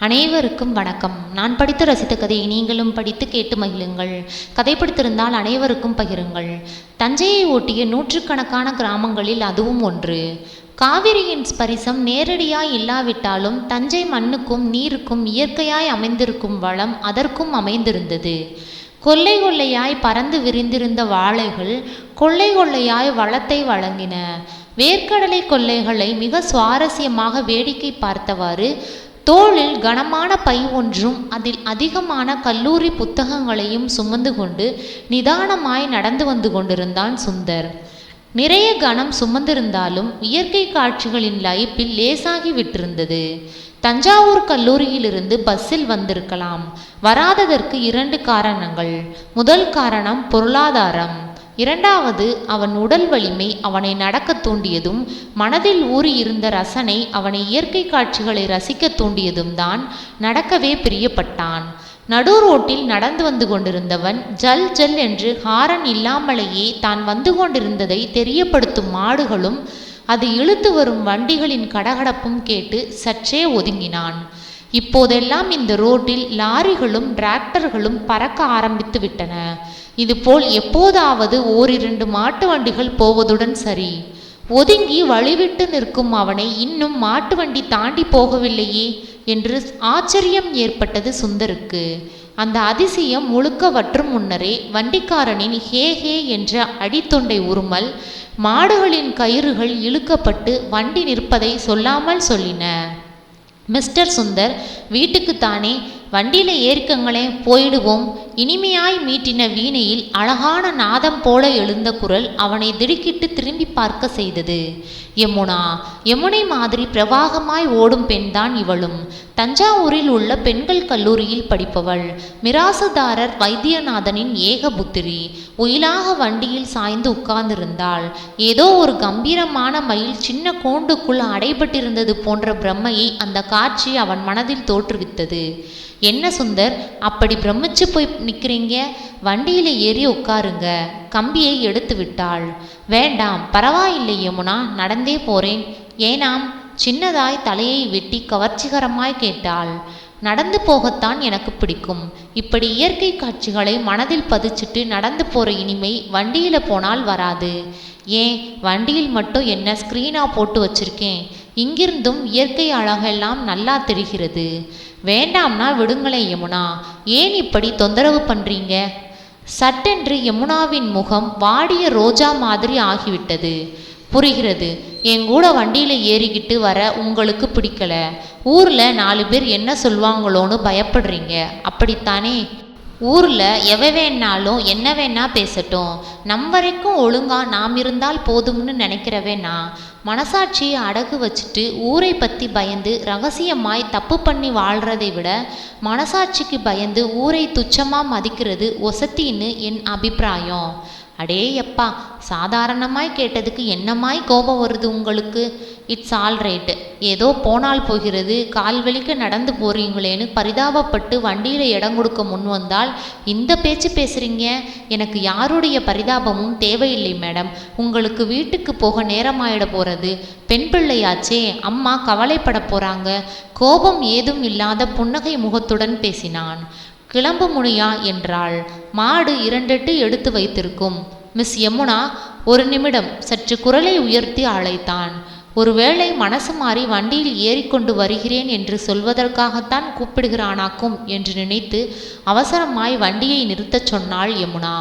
அனைவருக்கும் வணக்கம். நான் படித்து ரசித்த கதையை நீங்களும் படித்து கேட்டு மகிழுங்கள். கதை பிடித்திருந்தால் அனைவருக்கும் பகிருங்கள். தஞ்சையை ஒட்டிய நூற்றுக்கணக்கான கிராமங்களில் அதுவும் ஒன்று. காவிரியின் ஸ்பரிசம் நேரடியாய் இல்லாவிட்டாலும் தஞ்சை மண்ணுக்கும் நீருக்கும் இயற்கையாய் அமைந்திருக்கும் வளம் அதற்கும் அமைந்திருந்தது. கொல்லை கொள்ளையாய் பறந்து விரிந்திருந்த வாழைகள் கொள்ளை கொள்ளையாய் வளத்தை வழங்கின. வேர்க்கடலை கொள்ளைகளை மிக சுவாரஸ்யமாக வேடிக்கை பார்த்தவாறு தோளில் கனமான பை ஒன்றும் அதில் அதிகமான கல்லூரி புத்தகங்களையும் சுமந்து கொண்டு நிதானமாய் நடந்து வந்து கொண்டிருந்தான் சுந்தர். நிறைய கனம் சுமந்திருந்தாலும் இயற்கை காட்சிகளின் லைப்பில் லேசாகி விட்டிருந்தது. தஞ்சாவூர் கல்லூரியிலிருந்து பஸ்ஸில் வந்திருக்கலாம். வராததற்கு 2 காரணங்கள். முதல் காரணம் பொருளாதாரம். இரண்டாவது, அவன் உடல் வலிமை அவனை நடக்க தூண்டியதும் மனதில் ஊறியிருந்த ரசனை அவனை இயற்கை காட்சிகளை ரசிக்க தூண்டியதும் தான். நடக்கவே பிரியப்பட்டான். நடு ரோட்டில் நடந்து வந்து கொண்டிருந்தவன் ஜல் ஜல் என்று ஹாரன் இல்லாமலேயே தான் வந்து கொண்டிருந்ததை தெரியப்படுத்தும் மாடுகளும் அது இழுத்து வரும் வண்டிகளின் கடகடப்பும் கேட்டு சற்றே ஒதுங்கினான். இப்போதெல்லாம் இந்த ரோட்டில் லாரிகளும் டிராக்டர்களும் பறக்க ஆரம்பித்து விட்டன. இதுபோல் எப்போதாவது 1-2 மாட்டு வண்டிகள் போவதுடன் சரி. ஒதுங்கி வழிவிட்டு நிற்கும் அவனை இன்னும் மாட்டு வண்டி தாண்டி போகவில்லையே என்று ஆச்சரியம் ஏற்பட்டது சுந்தருக்கு. அந்த அதிசயம் முழுக்க வற்றும் முன்னரே வண்டிக்காரனின் ஹே ஹே என்ற அடித்தொண்டை உருமல், மாடுகளின் கயிறுகள் இழுக்கப்பட்டு வண்டி நிற்பதை சொல்லாமல் சொல்லின. மிஸ்டர் சுந்தர், வீட்டுக்குத்தானே, வண்டியில் ஏறிக்கங்களே, போயிடுவோம். இனிமையாய் மீட்டின வீணையில் அழகான நாதம் போல எழுந்த குரல் அவனை திடுக்கிட்டு திரும்பி பார்க்க செய்தது. யமுனா. யமுனை மாதிரி பிரவாகமாய் ஓடும் பெண்தான் இவளும். தஞ்சாவூரில் உள்ள பெண்கள் கல்லூரியில் படிப்பவள். மிராசுதாரர் வைத்தியநாதனின் ஏக புத்திரி. ஒயிலாக வண்டியில் சாய்ந்து உட்கார்ந்திருந்தாள். ஏதோ ஒரு கம்பீரமான மயில் சின்ன கூண்டுக்குள் அடைபட்டிருந்தது போன்ற பிரம்மையை அந்த காட்சி அவன் மனதில் தோற்றுவித்தது. என்ன சுந்தர், அப்படி பிரமிச்சு போய் நிற்கிறீங்க? வண்டியில் ஏறி உட்காருங்க. கம்பியை எடுத்து விட்டாள். வேண்டாம், பரவாயில்லை யமுனா, நடந்தே போறேன். ஏனாம்? சின்னதாய் தலையை வெட்டி கவர்ச்சிகரமாய் கேட்டாள். நடந்து போகத்தான் எனக்கு பிடிக்கும். இப்படி இயற்கை காட்சிகளை மனதில் பதிச்சுட்டு நடந்து போகிற இனிமை வண்டியில் போனால் வராது. ஏன், வண்டியில் மட்டும் என்ன ஸ்க்ரீனா போட்டு வச்சிருக்கேன். இங்கிருந்தும் இயற்கை அழகெல்லாம் நல்லா தெரிகிறது. வேண்டாம்னா விடுங்களே யமுனா, ஏன் இப்படி தொந்தரவு பண்ணுறீங்க? சட்டென்று யமுனாவின் முகம் வாடிய ரோஜா மாதிரி ஆகிவிட்டது. புரிகிறது, என் கூட வண்டியில் ஏறிக்கிட்டு வர உங்களுக்கு பிடிக்கல. ஊரில் 4 பேர் என்ன சொல்லுவாங்களோன்னு பயப்படுறீங்க, அப்படித்தானே? ஊரில் வேணாலும் என்ன வேணா பேசட்டும், வரைக்கும் ஒழுங்கா நாம் இருந்தால் போதும்னு நினைக்கிறவேனா? மனசாட்சியை அடகு வச்சுட்டு ஊரை பற்றி பயந்து ரகசியமாய் தப்பு பண்ணி வாழ்கிறதை விட மனசாட்சிக்கு பயந்து ஊரை துச்சமாக மதிக்கிறது ஒசத்தின்னு என் அபிப்பிராயம். அடே எப்பா, சாதாரணமாய் கேட்டதுக்கு என்னமாய் கோபம் வருது உங்களுக்கு? It's all right. ஏதோ போனால் போகிறது, கால்வலிக்க நடந்து போறீங்களேன்னு பரிதாபப்பட்டு வண்டியில் இடம் கொடுக்க முன் வந்தால் இந்த பேச்சு பேசுகிறீங்க. எனக்கு யாருடைய பரிதாபமும் தேவையில்லை மேடம். உங்களுக்கு வீட்டுக்கு போக நேரமாயிட போகிறது. பெண் பிள்ளையாச்சே, அம்மா கவலைப்பட போகிறாங்க. கோபம் ஏதும் இல்லாத புன்னகை முகத்துடன் பேசினான். கிளம்ப முடியா என்றாள். மாடு 2 எடுத்து வைத்திருக்கும். மிஸ் யமுனா, 1 நிமிடம். சற்று குரலை உயர்த்தி அழைத்தான். ஒருவேளை மனசு மாறி வண்டியில் ஏறிக்கொண்டு வருகிறேன் என்று சொல்வதற்காகத்தான் கூப்பிடுகிறானாக்கும் என்று நினைத்து அவசரமாய் வண்டியை நிறுத்தச் சொன்னாள் யமுனா.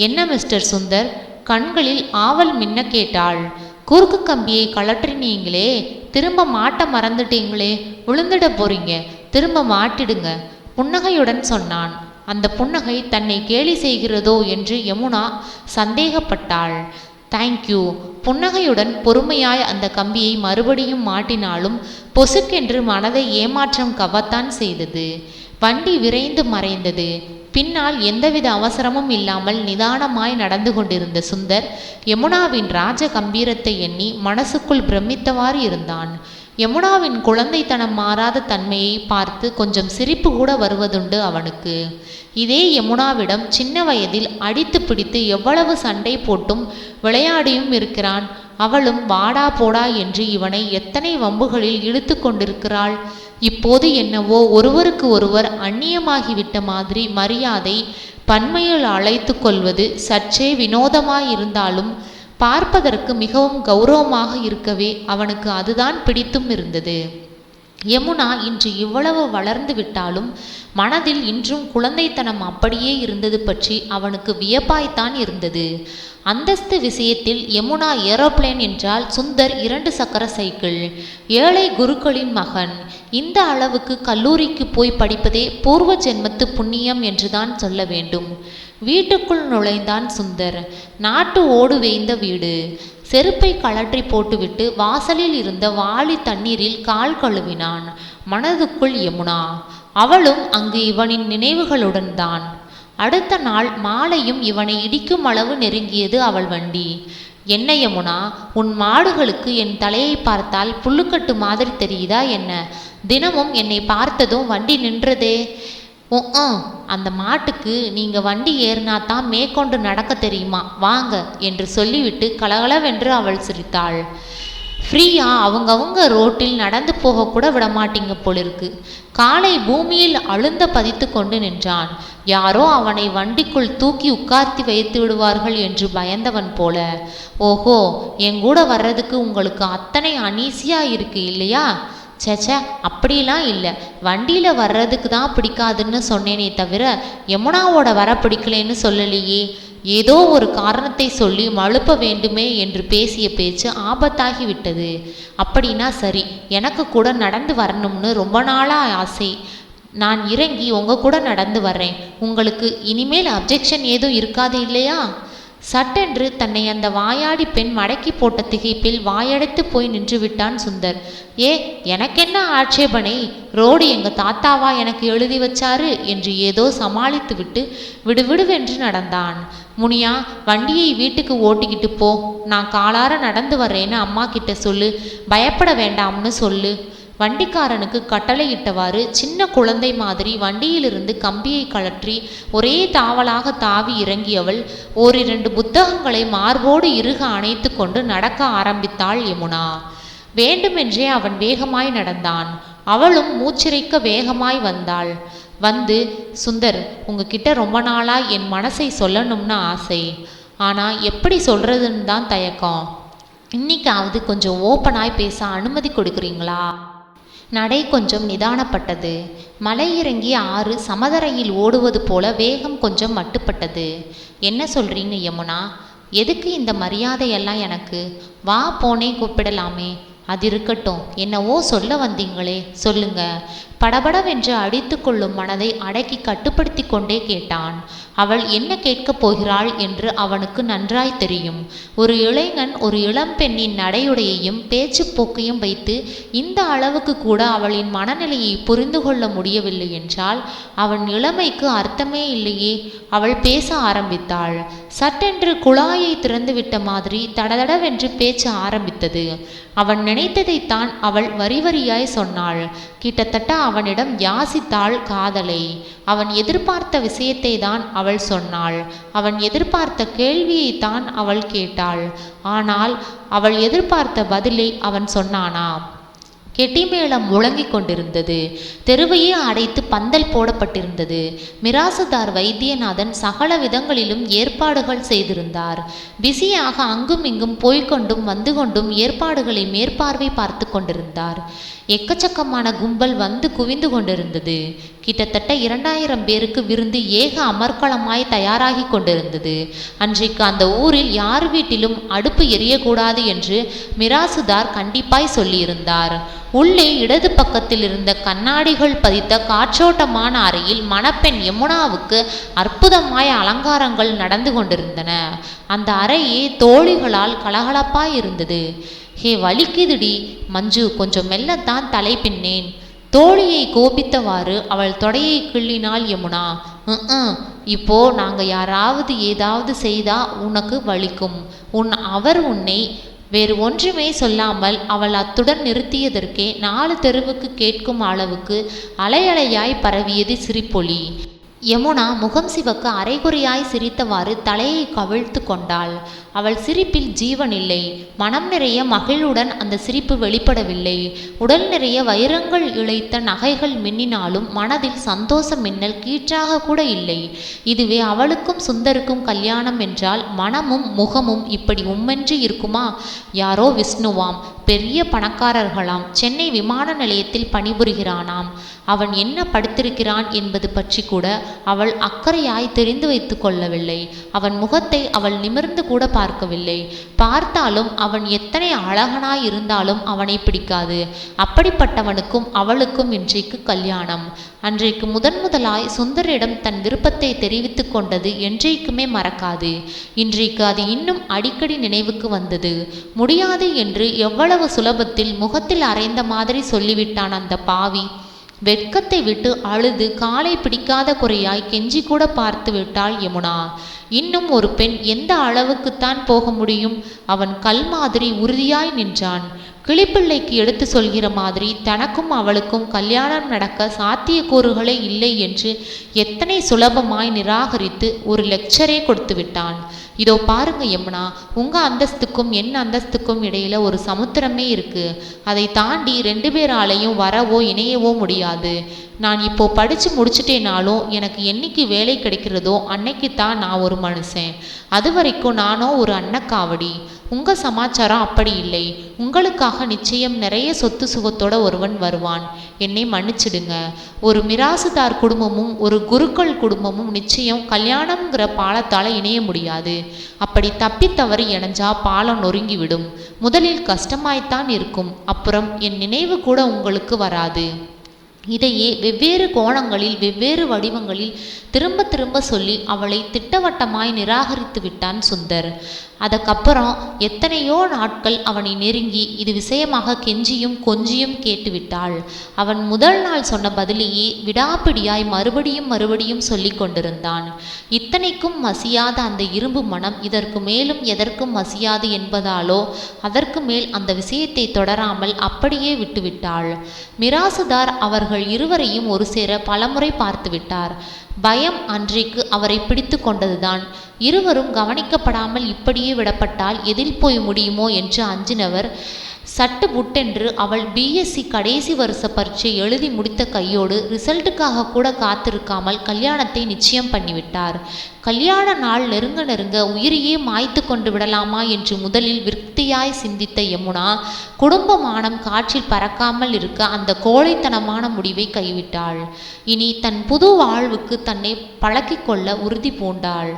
என்ன மிஸ்டர் சுந்தர்? கண்களில் ஆவல் மின்ன கேட்டாள். குறுக்கு கம்பியை கழற்றினீங்களே, திரும்ப மாட்ட மறந்துட்டீங்களே, விழுந்துட போறீங்க, திரும்ப மாட்டிடுங்க, புன்னகையுடன் சொன்னான். அந்த புன்னகை தன்னை கேலி செய்கிறதோ என்று யமுனா சந்தேகப்பட்டாள். தேங்க்யூ. புன்னகையுடன் பொறுமையாய் அந்த கம்பியை மறுபடியும் மாட்டினாலும் பொசுக்கென்று மனதை ஏமாற்றம் கவத்தான் செய்தது. வண்டி விரைந்து மறைந்தது. பின்னால் எந்தவித அவசரமும் இல்லாமல் நிதானமாய் நடந்து கொண்டிருந்த சுந்தர் யமுனாவின் ராஜ கம்பீரத்தை எண்ணி மனசுக்குள் பிரமித்தவாறு இருந்தான். யமுனாவின் குழந்தைத்தனம் மாறாத தன்மையை பார்த்து கொஞ்சம் சிரிப்பு கூட வருவதுண்டு அவனுக்கு. இதே யமுனாவிடம் சின்ன வயதில் அடித்து பிடித்து எவ்வளவு சண்டை போட்டும் விளையாடியும் இருக்கிறான். அவளும் வாடா போடா என்று இவனை எத்தனை வம்புகளில் இழுத்து கொண்டிருக்கிறாள். இப்போது என்னவோ ஒருவருக்கு ஒருவர் அந்நியமாகிவிட்ட மாதிரி மரியாதை பன்மையில் அழைத்து கொள்வது சற்றே வினோதமாயிருந்தாலும் பார்ப்பதற்கு மிகவும் கௌரவமாக இருக்கவே அவனுக்கு அதுதான் பிடித்தும் இருந்தது. யமுனா இன்று இவ்வளவு வளர்ந்து விட்டாலும் மனதில் இன்றும் குழந்தைத்தனம் அப்படியே இருந்தது பற்றி அவனுக்கு வியப்பாய்த்தான் இருந்தது. அந்தஸ்து விஷயத்தில் யமுனா ஏரோப்ளேன் என்றால் சுந்தர் 2 சக்கர சைக்கிள். ஏழை குருக்களின் மகன். இந்த அளவுக்கு கல்லூரிக்கு போய் படிப்பதே பூர்வ ஜென்மத்து புண்ணியம் என்றுதான் சொல்ல வேண்டும். வீட்டுக்குள் நுழைந்தான் சுந்தர். நாட்டு ஓடு வேய்ந்த வீடு. செருப்பை கழற்றி போட்டுவிட்டு வாசலில் இருந்த வாளி தண்ணீரில் கால் கழுவினான். மனதுக்குள் யமுனா. அவளும் அங்கு இவனின் நினைவுகளுடன் தான். அடுத்த நாள் மாலையும் இவனை இடிக்கும் அளவு நெருங்கியது அவள் வண்டி. என்ன யமுனா, உன் மாடுகளுக்கு என் தலையை பார்த்தால் புல்லுக்கட்டு மாதிரி தெரியுதா என்ன? தினமும் என்னை பார்த்ததும் வண்டி நின்றதே. அந்த மாட்டுக்கு நீங்க வண்டி ஏறினா தான் மேற்கொண்டு நடக்க தெரியுமா, வாங்க என்று சொல்லிவிட்டு கலகலவென்று அவள் சிரித்தாள். ஃப்ரீயா அவங்கவுங்க ரோட்டில் நடந்து போகக்கூட விடமாட்டீங்க போலிருக்கு. காலை பூமியில் அழுந்த பதித்து கொண்டு நின்றான். யாரோ அவனை வண்டிக்குள் தூக்கி உட்கார்த்தி வைத்து விடுவார்கள் என்று பயந்தவன் போல. ஓஹோ, எங்கூட வர்றதுக்கு உங்களுக்கு அத்தனை அனீசியா இருக்கு இல்லையா? சேச்ச, அப்படிலாம் இல்லை. வண்டியில் வர்றதுக்கு தான் பிடிக்காதுன்னு சொன்னேனே தவிர யமுனாவோட வர பிடிக்கலேன்னு சொல்லலையே. ஏதோ ஒரு காரணத்தை சொல்லி மழுப்ப வேண்டுமே என்று பேசிய பேச்சு ஆபத்தாகிவிட்டது. அப்படின்னா சரி, எனக்கு கூட நடந்து வரணும்னு ரொம்ப நாளாக ஆசை. நான் இறங்கி உங்கள் கூட நடந்து வர்றேன். உங்களுக்கு இனிமேல் அப்ஜெக்ஷன் ஏதும் இருக்காது இல்லையா? சட்டென்று தன்னை அந்த வாயாடி பெண் மடக்கி போட்ட திகைப்பில் வாயடைத்து போய் நின்று விட்டான் சுந்தர். எனக்கென்ன ஆட்சேபனை? ரோடு எங்கள் தாத்தாவா எனக்கு எழுதி வச்சாரு என்று ஏதோ சமாளித்து விட்டு விடுவிடுவென்று நடந்தான். முனியா, வண்டியை வீட்டுக்கு ஓட்டிக்கிட்டு போ. நான் காலார நடந்து வர்றேன்னு அம்மா கிட்ட சொல்லு. பயப்பட வேண்டாம்னு சொல்லு. வண்டிக்காரனுக்கு கட்டளையிட்டவாறு சின்ன குழந்தை மாதிரி வண்டியிலிருந்து கம்பியை கழற்றி ஒரே தாவலாக தாவி இறங்கியவள் 1-2 புத்தகங்களை மார்போடு இறுக அணைத்து கொண்டு நடக்க ஆரம்பித்தாள் யமுனா. வேண்டுமென்றே அவன் வேகமாய் நடந்தான். அவளும் மூச்சிறைக்க வேகமாய் வந்தாள். வந்து, சுந்தர், உங்ககிட்ட ரொம்ப நாளா என் மனசை சொல்லணும்னு ஆசை. ஆனால் எப்படி சொல்றதுன்னு தான் தயக்கம். இன்னைக்காவது கொஞ்சம் ஓப்பனாய் பேச அனுமதி கொடுக்குறீங்களா? நடை கொஞ்சம் நிதானப்பட்டது. மலை இறங்கி ஆறு சமதரையில் ஓடுவது போல வேகம் கொஞ்சம் மட்டுப்பட்டது. என்ன சொல்றீங்க யமுனா? எதுக்கு இந்த மரியாதையெல்லாம் எனக்கு? வா போனே கூப்பிடலாமே. அது இருக்கட்டும், என்னவோ சொல்ல வந்தீங்களே, சொல்லுங்க. படபடவென்று அடித்து கொள்ளும் மனதை அடக்கி கட்டுப்படுத்தி கொண்டே கேட்டான். அவள் என்ன கேட்கப் போகிறாள் என்று அவனுக்கு நன்றாய் தெரியும். ஒரு இளைஞன் ஒரு இளம்பெண்ணின் நடையுடையையும் பேச்சு போக்கையும் வைத்து இந்த அளவுக்கு கூட அவளின் மனநிலையை புரிந்து கொள்ள முடியவில்லை என்றால் அவன் இளமைக்கு அர்த்தமே இல்லையே. அவள் பேச ஆரம்பித்தாள். சட்டென்று குழாயை திறந்துவிட்ட மாதிரி தடதடவென்று பேச்சு ஆரம்பித்தது. அவன் நினைத்ததைத்தான் அவள் வரி வரியாய் சொன்னாள். கிட்டத்தட்ட அவனிடம் யாசித்தாள் காதலை. அவன் எதிர்பார்த்த விஷயத்தை தான் அவள் சொன்னாள். அவன் எதிர்பார்த்த கேள்வியைத்தான் அவள் கேட்டாள். ஆனால் அவள் எதிர்பார்த்த பதிலை அவன் சொன்னானா? கெட்டிமேளம் முழங்கிக் கொண்டிருந்தது. தெருவையே அடைத்து பந்தல் போடப்பட்டிருந்தது. மிராசுதார் வைத்தியநாதன் சகல விதங்களிலும் ஏற்பாடுகள் செய்திருந்தார். பிஸியாக அங்கும் இங்கும் போய்கொண்டும் வந்து கொண்டும் ஏற்பாடுகளை மேற்பார்வை பார்த்து கொண்டிருந்தார். எக்கச்சக்கமான கும்பல் வந்து குவிந்து கொண்டிருந்தது. கிட்டத்தட்ட 2000 பேருக்கு விருந்து ஏக அமர்க்களமாய் தயாராகி கொண்டிருந்தது. அன்றைக்கு அந்த ஊரில் யார் வீட்டிலும் அடுப்பு எரியக்கூடாது என்று மிராசுதார் கண்டிப்பாய் சொல்லியிருந்தார். உள்ளே இடது பக்கத்தில் இருந்த கண்ணாடிகள் பதித்த காற்றோட்டமான அறையில் மணப்பெண் யமுனாவுக்கு அற்புதமாய் அலங்காரங்கள் நடந்து கொண்டிருந்தன. அந்த அறையே தோழிகளால் கலகலப்பாய் இருந்தது. ஹே, வலிக்குதுடி மஞ்சு, கொஞ்சம் மெல்லத்தான் தலை பின்னேன். தோழியை கோபித்தவாறு அவள் தொடையை கிள்ளினாள் யமுனா. இப்போ நாங்கள் யாராவது ஏதாவது செய்தா உனக்கு வலிக்கும். அவர் உன்னை வேறு ஒன்றுமே சொல்லாமல் அவள் அத்துடன் நிறுத்தியதற்கே 4 தெருவுக்கு கேட்கும் அளவுக்கு அலையலையாய் பரவியது சிரிப்பொலி. யமுனா முகம் சிவக்க அரைகுறையாய் சிரித்தவாறு தலையை கவிழ்த்து கொண்டாள். அவள் சிரிப்பில் ஜீவன் இல்லை. மனம் நிறைய மகிழ்வுடன் அந்த சிரிப்பு வெளிப்படவில்லை. உடல் நிறைய வைரங்கள் இழைத்த நகைகள் மின்னினாலும் மனதில் சந்தோஷ மின்னல் கீற்றாக கூட இல்லை. இதுவே அவளுக்கும் சுந்தருக்கும் கல்யாணம் என்றால் மனமும் முகமும் இப்படி உம்மென்று இருக்குமா? யாரோ விஷ்ணுவாம், பெரிய பணக்காரர்களாம், சென்னை விமான நிலையத்தில் பணிபுரிகிறானாம். அவன் என்ன படுத்திருக்கிறான் என்பது பற்றி கூட அவள் அக்கறையாய் தெரிந்து வைத்து கொள்ளவில்லை. அவன் முகத்தை அவள் நிமிர்ந்து கூட பார்க்கவில்லை. பார்த்தாலும் அவன் எத்தனை அழகனாய் இருந்தாலும் அவனை பிடிக்காது. அப்படிப்பட்டவனுக்கும் அவளுக்கும் இன்றைக்கு கல்யாணம். அன்றைக்கு முதலாய் சுந்தரிடம் தன் விருப்பத்தை தெரிவித்து கொண்டது என்றைக்குமே மறக்காது. இன்றைக்கு அது இன்னும் அடிக்கடி நினைவுக்கு வந்தது. முடியாது என்று எவ்வளவு சுலபத்தில் முகத்தில் அறைந்த மாதிரி சொல்லிவிட்டான் அந்த பாவி. வெட்கத்தை விட்டு அழுது காலை பிடிக்காத குறையாய் கெஞ்சி கூட பார்த்து விட்டாள் யமுனா. இன்னும் ஒரு பெண் எந்த அளவுக்குத்தான் போக முடியும்? அவன் கல் மாதிரி உறுதியாய் நின்றான். கிளிப்பிள்ளைக்கு எடுத்து சொல்கிற மாதிரி தனக்கும் அவளுக்கும் கல்யாணம் நடக்க சாத்தியக்கூறுகளே இல்லை என்று எத்தனை சுலபமாய் நிராகரித்து ஒரு லெக்சரே கொடுத்து விட்டான். இதோ பாருங்க யமுனா, உங்க அந்தஸ்துக்கும் என் அந்தஸ்துக்கும் இடையில ஒரு சமுத்திரமே இருக்கு. அதை தாண்டி 2 பேராலையும் வரவோ இணையவோ முடியாது. நான் இப்போ படித்து முடிச்சுட்டேனாலும் எனக்கு என்னைக்கு வேலை கிடைக்கிறதோ அன்னைக்கு தான் நான் ஒரு மனுஷன். அது வரைக்கும் நானோ ஒரு அன்னக்காவடி. உங்கள் சமாச்சாரம் அப்படி இல்லை. உங்களுக்காக நிச்சயம் நிறைய சொத்து சுகத்தோட ஒருவன் வருவான். என்னை மன்னிச்சிடுங்க. ஒரு மிராசுதார் குடும்பமும் ஒரு குருக்கள் குடும்பமும் நிச்சயம் கல்யாணம்ங்கிற பாலத்தால் இணைய முடியாது. அப்படி தப்பி தவறி இணைஞ்சா பாலம் நொறுங்கிவிடும். முதலில் கஷ்டமாய்த்தான் இருக்கும், அப்புறம் என் நினைவு கூட உங்களுக்கு வராது. இதையே வெவ்வேறு கோணங்களில் வெவ்வேறு வடிவங்களில் திரும்ப திரும்ப சொல்லி அவளை திட்டவட்டமாய் நிராகரித்து விட்டான் சுந்தர். அதுக்கப்புறம் எத்தனையோ நாட்கள் அவனை நெருங்கி இது விஷயமாக கெஞ்சியும் கொஞ்சியும் கேட்டுவிட்டாள். அவன் முதல் நாள் சொன்ன பதிலையே விடாப்பிடியாய் மறுபடியும் சொல்லி கொண்டிருந்தான். இத்தனைக்கும் மசியாத அந்த இரும்பு மனம் இதற்கு மேலும் எதற்கும் மசியாது என்பதாலோ அதற்கு மேல் அந்த விஷயத்தை தொடராமல் அப்படியே விட்டுவிட்டாள். மிராசுதார் அவர்கள் இருவரையும் ஒரு சேர பலமுறை பார்த்துவிட்டார். பயம் அன்றைக்கு அவரை பிடித்து கொண்டதுதான். இருவரும் கவனிக்கப்படாமல் இப்படியே விடப்பட்டால் எதில் போய் முடியுமோ என்று அஞ்சினவர் சட்டு புட்டென்று அவள் பிஎஸ்சி கடைசி வருஷ பரீட்சை எழுதி முடித்த கையோடு ரிசல்ட்டுக்காக கூட காத்திருக்காமல் கல்யாணத்தை நிச்சயம் பண்ணிவிட்டார். கல்யாண நாள் நெருங்க உயிரையே மாய்த்து கொண்டு விடலாமா என்று முதலில் விருத்தியாய் சிந்தித்த யமுனா குடும்ப மானம் காற்றில் பறக்காமல் இருக்க அந்த கோழைத்தனமான முடிவை கைவிட்டாள். இனி தன் புது வாழ்வுக்கு தன்னை பழக்கிக்கொள்ள உறுதி பூண்டாள்.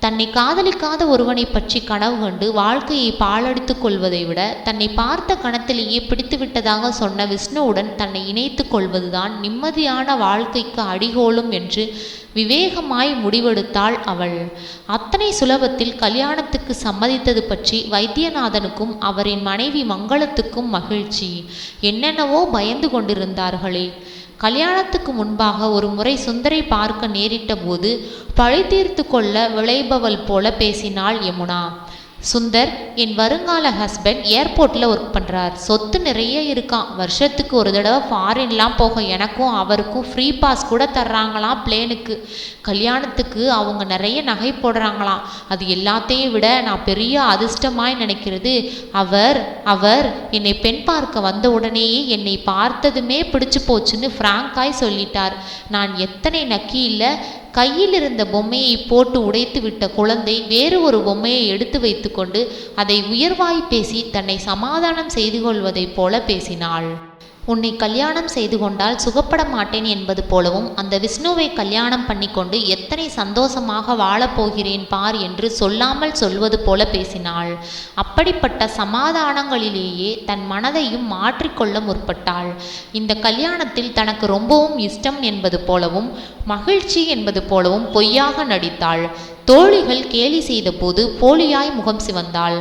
தன்னை காதலிக்காத ஒருவனை பற்றி கனவு கண்டு வாழ்க்கையை பாழடித்து கொள்வதை விட தன்னை பார்த்த கணத்திலேயே பிடித்து விட்டதாக சொன்ன விஷ்ணுவுடன் தன்னை இணைத்து கொள்வதுதான் நிம்மதியான வாழ்க்கைக்கு அடிகோலும் என்று விவேகமாய் முடிவெடுத்தாள் அவள். அத்தனை சுலபத்தில் கல்யாணத்துக்கு சம்மதித்தது பற்றி வைத்தியநாதனுக்கும் அவரின் மனைவி மங்களத்துக்கும் மகிழ்ச்சி. என்னென்னவோ பயந்து கொண்டிருந்தார்களே. கல்யாணத்துக்கு முன்பாக ஒரு முறை சுந்தரை பார்க்க நேரிட்ட போது பழி தீர்த்து கொள்ள விளைபவள் போல பேசினாள் யமுனா. சுந்தர் என் வருங்கால ஹஸ்பண்ட் ஏர்போர்ட்டில் ஒர்க் பண்ணுறார். சொத்து நிறைய இருக்கான். வருஷத்துக்கு ஒரு தடவை ஃபாரின்லாம் போக எனக்கும் அவருக்கும் ஃப்ரீ பாஸ் கூட தர்றாங்களாம் பிளேனுக்கு. கல்யாணத்துக்கு அவங்க நிறைய நகை போடுறாங்களாம். அது எல்லாத்தையும் விட நான் பெரிய அதிர்ஷ்டமாய் நினைக்கிறது அவர் என்னை பெண் பார்க்க வந்த உடனேயே என்னை பார்த்ததுமே பிடிச்சு போச்சுன்னு ஃப்ராங்காய் சொல்லிட்டார். நான் எத்தனை நக்கி இல்லை. கையில் இருந்த பொம்மையை போட்டு உடைத்து விட்ட குழந்தை வேறு ஒரு பொம்மையை எடுத்து வைத்து கொண்டு அதை உயர்வாய் பேசி தன்னை சமாதானம் செய்து கொள்வதைப் போல பேசினாள். உன்னை கல்யாணம் செய்து கொண்டால் சுகப்பட மாட்டேன் என்பது போலவும் அந்த விஷ்ணுவை கல்யாணம் பண்ணிக்கொண்டு எத்தனை சந்தோஷமாக வாழப்போகிறேன் பார் என்று சொல்லாமல் சொல்வது போல பேசினாள். அப்படிப்பட்ட சமாதானங்களிலேயே தன் மனதையும் மாற்றிக்கொள்ள முற்பட்டாள். இந்த கல்யாணத்தில் தனக்கு ரொம்பவும் இஷ்டம் என்பது போலவும் மகிழ்ச்சி என்பது போலவும் பொய்யாக நடித்தாள். தோழிகள் கேலி செய்த போது போலியாய் முகம் சிவந்தாள்.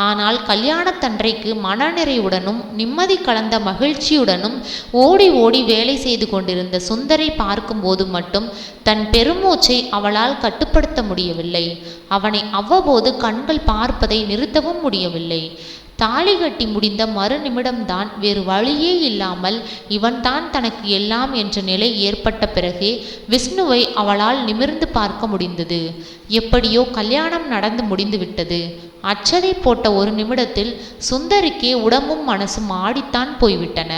ஆனால் கல்யாணத்தன்றைக்கு மனநிறைவுடனும் நிம்மதி கலந்த மகிழ்ச்சியுடனும் ஓடி ஓடி வேலை செய்து கொண்டிருந்த சுந்தரை பார்க்கும்போது மட்டும் தன் பெருமூச்சை அவளால் கட்டுப்படுத்த முடியவில்லை. அவனை அவ்வப்போது கண்கள் பார்ப்பதை நிறுத்தவும் முடியவில்லை. தாலி கட்டி முடிந்த மறு நிமிடம்தான் வேறு வழியே இல்லாமல் இவன்தான் தனக்கு எல்லாம் என்ற நிலை ஏற்பட்ட பிறகே விஷ்ணுவை அவளால் நிமிர்ந்து பார்க்க முடிந்தது. எப்படியோ கல்யாணம் நடந்து முடிந்துவிட்டது. அச்சதை போட்ட ஒரு நிமிடத்தில் சுந்தரிக்கே உடம்பும் மனசும் ஆடித்தான் போய்விட்டன.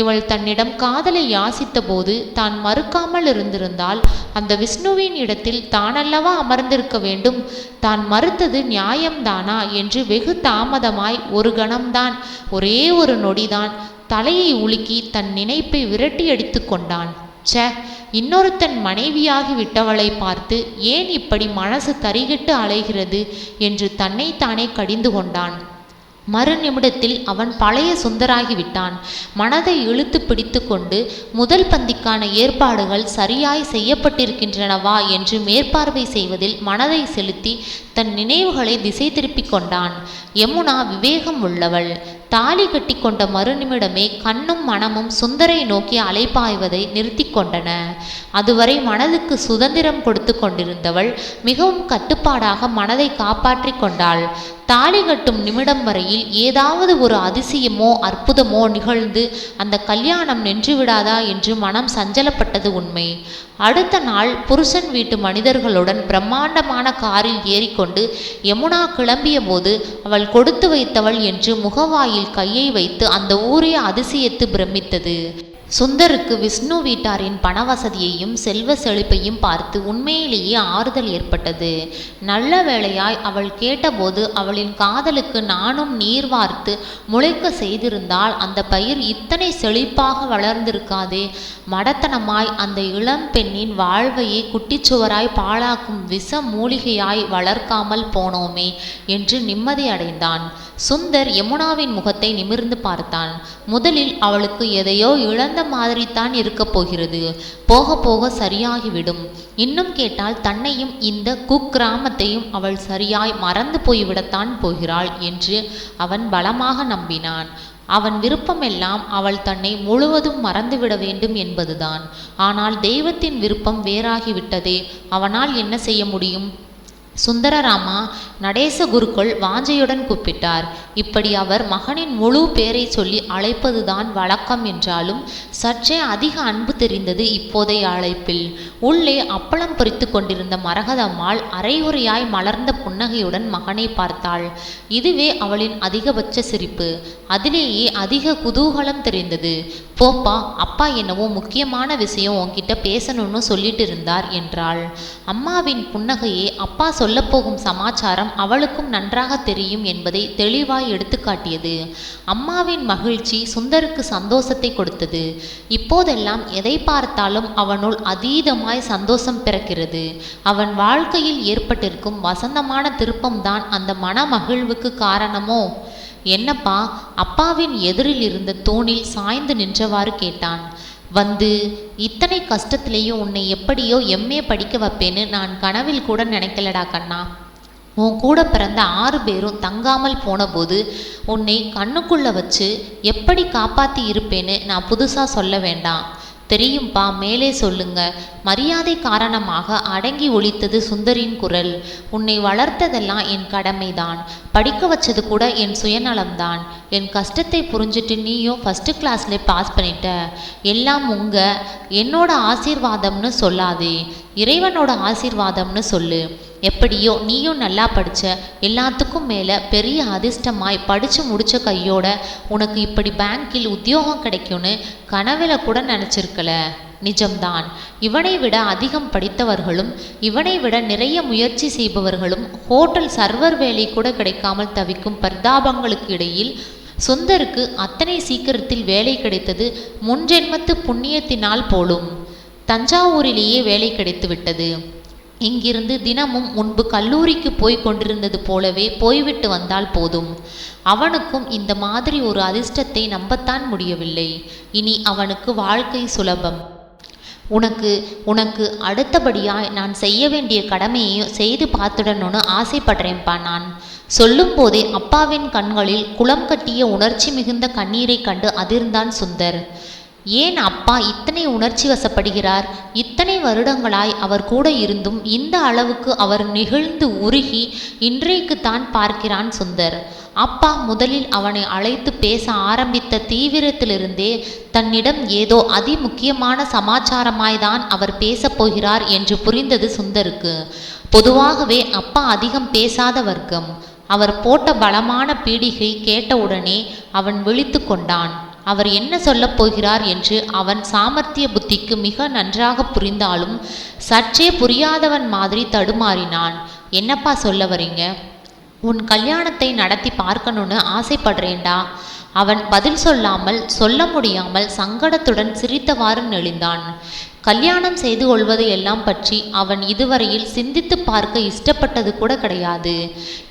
இவள் தன்னிடம் காதலை யாசித்த போது தான் மறுக்காமல் இருந்திருந்தால் அந்த விஷ்ணுவின் இடத்தில் தானல்லவா அமர்ந்திருக்க வேண்டும். தான் மறுத்தது நியாயம்தானா என்று வெகு தாமதமாய் ஒரு கணம்தான், ஒரே ஒரு நொடிதான் தலையை உலுக்கி தன் நினைப்பை விரட்டி அடித்து கொண்டான். ச, இன்னொருத்தன் மனைவியாகி விட்டவளை பார்த்து ஏன் இப்படி மனசு தரிகட்டு அலைகிறது என்று தன்னைத்தானே கடிந்து கொண்டான். மறு நிமிடத்தில் அவன் பழைய சுந்தராகிவிட்டான். மனதை இழுத்து பிடித்து கொண்டு முதல் பந்திக்கான ஏற்பாடுகள் சரியாய் செய்யப்பட்டிருக்கின்றனவா என்று மேற்பார்வை செய்வதில் மனதை செலுத்தி தன் நினைவுகளை திசை திருப்பிக் கொண்டான். யமுனா விவேகம் உள்ளவள். தாலி கட்டி கொண்ட மறுநிமிடமே கண்ணும் மனமும் சுந்தரை நோக்கி அலைப்பாய்வதை நிறுத்தி கொண்டன. அதுவரை மனதுக்கு சுதந்திரம் கொடுத்து கொண்டிருந்தவள் மிகவும் கட்டுப்பாடாக மனதை காப்பாற்றி கொண்டாள். தாலி கட்டும் நிமிடம் வரையில் ஏதாவது ஒரு அதிசயமோ அற்புதமோ நிகழ்ந்து அந்த கல்யாணம் நின்றுவிடாதா என்று மனம் சஞ்சலப்பட்டது உண்மை. அடுத்த நாள் புருஷன் வீட்டு மனிதர்களுடன் பிரம்மாண்டமான காரில் ஏறிக்கொண்டு யமுனா கிளம்பிய போது அவள் கொடுத்து வைத்தவள் என்று முகவாயில் கையை வைத்து அந்த ஊரே அதிசயத்து பிரமித்தது. சுந்தருக்கு விஷ்ணு வீட்டாரின் பண வசதியையும் செல்வ செழிப்பையும் பார்த்து உண்மையிலேயே ஆறுதல் ஏற்பட்டது. நல்ல வேளையாய் அவள் கேட்டபோது அவளின் காதலுக்கு நானும் நீர் வார்த்து முளைக்க செய்திருந்தால் அந்த பயிர் இத்தனை செழிப்பாக வளர்ந்திருக்காதே. மடத்தனமாய் அந்த இளம் பெண்ணின் வாழ்வையே குட்டிச்சுவராய் பாழாக்கும் விஷ மூலிகையாய் வளர்க்காமல் போனோமே என்று நிம்மதி அடைந்தான். சுந்தர் யமுனாவின் முகத்தை நிமிர்ந்து பார்த்தான். முதலில் அவளுக்கு எதையோ இழந்த மாதிரி தான் இருக்க போகிறது. போக போக சரியாகிவிடும். இன்னும் கேட்டால் தன்னையும் இந்த குக்கிராமத்தையும் அவள் சரியாய் மறந்து போய்விடத்தான் போகிறாள் என்று அவன் பலமாக நம்பினான். அவன் விருப்பமெல்லாம் அவள் தன்னை முழுவதும் மறந்துவிட வேண்டும் என்பதுதான். ஆனால் தெய்வத்தின் விருப்பம் வேறாகிவிட்டதே. அவனால் என்ன செய்ய முடியும்? சுந்தரராமா, நடேச குருக்கள் வாஞ்சையுடன் கூப்பிட்டார். இப்படி அவர் மகனின் முழு பேரை சொல்லி அழைப்பதுதான் வழக்கம் என்றாலும் சற்றே அதிக அன்பு தெரிந்தது இப்போதைய அழைப்பில். உள்ளே அப்பளம் பொறித்து கொண்டிருந்த மரகதம்மாள் அரைகுறையாய் மலர்ந்த புன்னகையுடன் மகனை பார்த்தாள். இதுவே அவளின் அதிகபட்ச சிரிப்பு. அதிலேயே அதிக குதூகலம் தெரிந்தது. போப்பா, அப்பா என்னவோ முக்கியமான விஷயம் உன்கிட்ட பேசணும்னு சொல்லிட்டு இருந்தார் என்றாள். அம்மாவின் புன்னகையே அப்பா சொல்லப்போகும் சமாச்சாரம் அவளுக்கும் நன்றாக தெரியும் என்பதை தெளிவாய் எடுத்து காட்டியது. அம்மாவின் மகிழ்ச்சி சுந்தருக்கு சந்தோஷத்தை கொடுத்தது. இப்போதெல்லாம் எதை பார்த்தாலும் அவனுள் அதீதமாய் சந்தோஷம் பிறக்கிறது. அவன் வாழ்க்கையில் ஏற்பட்டிருக்கும் வசந்தமான திருப்பம்தான் அந்த மன மகிழ்வுக்கு காரணமோ? என்னப்பா? அப்பாவின் எதிரில் இருந்த தூணில் சாய்ந்து நின்றவாறு கேட்டான். வந்து, இத்தனை கஷ்டத்திலேயும் உன்னை எப்படியோ எம்ஏ படிக்க வைப்பேன்னு நான் கனவில் கூட நினைக்கலடா கண்ணா. உன் கூட பிறந்த 6 பேரும் தங்காமல் போனபோது உன்னை கண்ணுக்குள்ள வச்சு எப்படி காப்பாற்றி இருப்பேன்னு நான் புதுசாக சொல்ல வேண்டாம். தெரியும்பா, மேலே சொல்லுங்க. மரியாதை காரணமாக அடங்கி ஒலித்தது சுந்தரின் குரல். உன்னை வளர்த்ததெல்லாம் என் கடமைதான். படிக்க வச்சது கூட என் சுயநலம்தான். என் கஷ்டத்தை புரிஞ்சுட்டு நீயும் ஃபஸ்ட்டு கிளாஸ்ல பாஸ் பண்ணிட்ட. எல்லாம் என்னோட ஆசீர்வாதம்னு சொல்லாதே, இறைவனோட ஆசீர்வாதம்னு சொல்லு. எப்படியோ நீயும் நல்லா படித்த, எல்லாத்துக்கும் மேலே பெரிய அதிர்ஷ்டமாய் படித்து முடித்த கையோட உனக்கு இப்படி பேங்கில் உத்தியோகம் கிடைக்கும்னு கனவில் கூட நினச்சிருக்கல. நிஜம்தான். இவனை விட அதிகம் படித்தவர்களும் இவனை விட நிறைய முயற்சி செய்பவர்களும் ஹோட்டல் சர்வர் வேலை கூட கிடைக்காமல் தவிக்கும் பரிதாபங்களுக்கு இடையில் சுந்தருக்கு அத்தனை சீக்கிரத்தில் வேலை கிடைத்தது முன்ஜென்மத்து புண்ணியத்தினால் போலும். தஞ்சாவூரிலேயே வேலை கிடைத்து விட்டது. இங்கிருந்து தினமும் முன்பு கல்லூரிக்கு போய் கொண்டிருந்தது போலவே போய்விட்டு வந்தால் போதும். அவனுக்கும் இந்த மாதிரி ஒரு அதிர்ஷ்டத்தை நம்பத்தான் முடியவில்லை. இனி அவனுக்கு வாழ்க்கை சுலபம். உனக்கு அடுத்தபடியாய் நான் செய்ய வேண்டிய கடமையையும் செய்து பார்த்துடணும்னு ஆசைப்படுறேன்ப்பா. நான் சொல்லும் போதே அப்பாவின் கண்களில் குளம் கட்டிய உணர்ச்சி மிகுந்த கண்ணீரை கண்டு அதிர்ந்தான் சுந்தர். ஏன் அப்பா இத்தனை உணர்ச்சி வசப்படுகிறார்? இத்தனை வருடங்களாய் அவர் கூட இருந்தும் இந்த அளவுக்கு அவர் நெகிழ்ந்து உருகி இன்றைக்குத்தான் பார்க்கிறான் சுந்தர். அப்பா முதலில் அவனை அழைத்து பேச ஆரம்பித்த தீவிரத்திலிருந்தே தன்னிடம் ஏதோ அதிமுக்கியமான சமாச்சாரமாய்தான் அவர் பேசப் போகிறார் என்று புரிந்தது சுந்தருக்கு. பொதுவாகவே அப்பா அதிகம் பேசாத வர்க்கம். அவர் போட்ட பலமான பீடிகை கேட்டவுடனே அவன் விழித்து கொண்டான். அவர் என்ன சொல்லப் போகிறார் என்று அவன் சாமர்த்திய புத்திக்கு மிக நன்றாக புரிந்தாலும் சற்றே புரியாதவன் மாதிரி தடுமாறினான். என்னப்பா சொல்ல வரீங்க? உன் கல்யாணத்தை நடத்தி பார்க்கணும்னு ஆசைப்படுறேன்டா. அவன் பதில் சொல்லாமல் சொல்ல முடியாமல் சங்கடத்துடன் சிரித்தவாறு நெளிந்தான். கல்யாணம் செய்து கொள்வதையெல்லாம் பற்றி அவன் இதுவரையில் சிந்தித்து பார்க்க இஷ்டப்பட்டது கூட கிடையாது.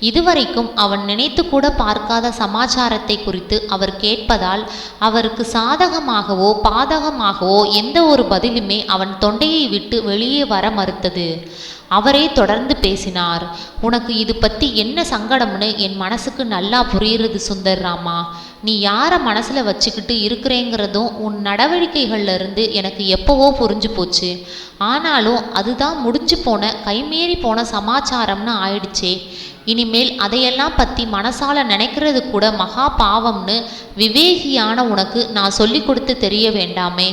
இதுவரைக்கும் அவன் நினைத்து கூட பார்க்காத சமாச்சாரத்தை குறித்து அவர் கேட்பதால் அவருக்கு சாதகமாகவோ பாதகமாகவோ எந்த ஒரு பதிலுமே அவன் தொண்டையை விட்டு வெளியே வர மறுத்தது. அவரே தொடர்ந்து பேசினார். உனக்கு இது பற்றி என்ன சங்கடம்னு என் மனசுக்கு நல்லா புரியுறது சுந்தர்ராமா. நீ யாரை மனசில் வச்சுக்கிட்டு இருக்கிறேங்கிறதும் உன் நடவடிக்கைகள்ல இருந்து எனக்கு எப்போவோ புரிஞ்சு போச்சு. ஆனாலும் அதுதான் முடிஞ்சு போன கைமீறி போன சமாச்சாரம்னு ஆயிடுச்சே. இனிமேல் அதையெல்லாம் பற்றி மனசால நினைக்கிறது கூட மகா பாவம்னு விவேகியான உனக்கு நான் சொல்லி கொடுத்து தெரிய வேண்டாமே.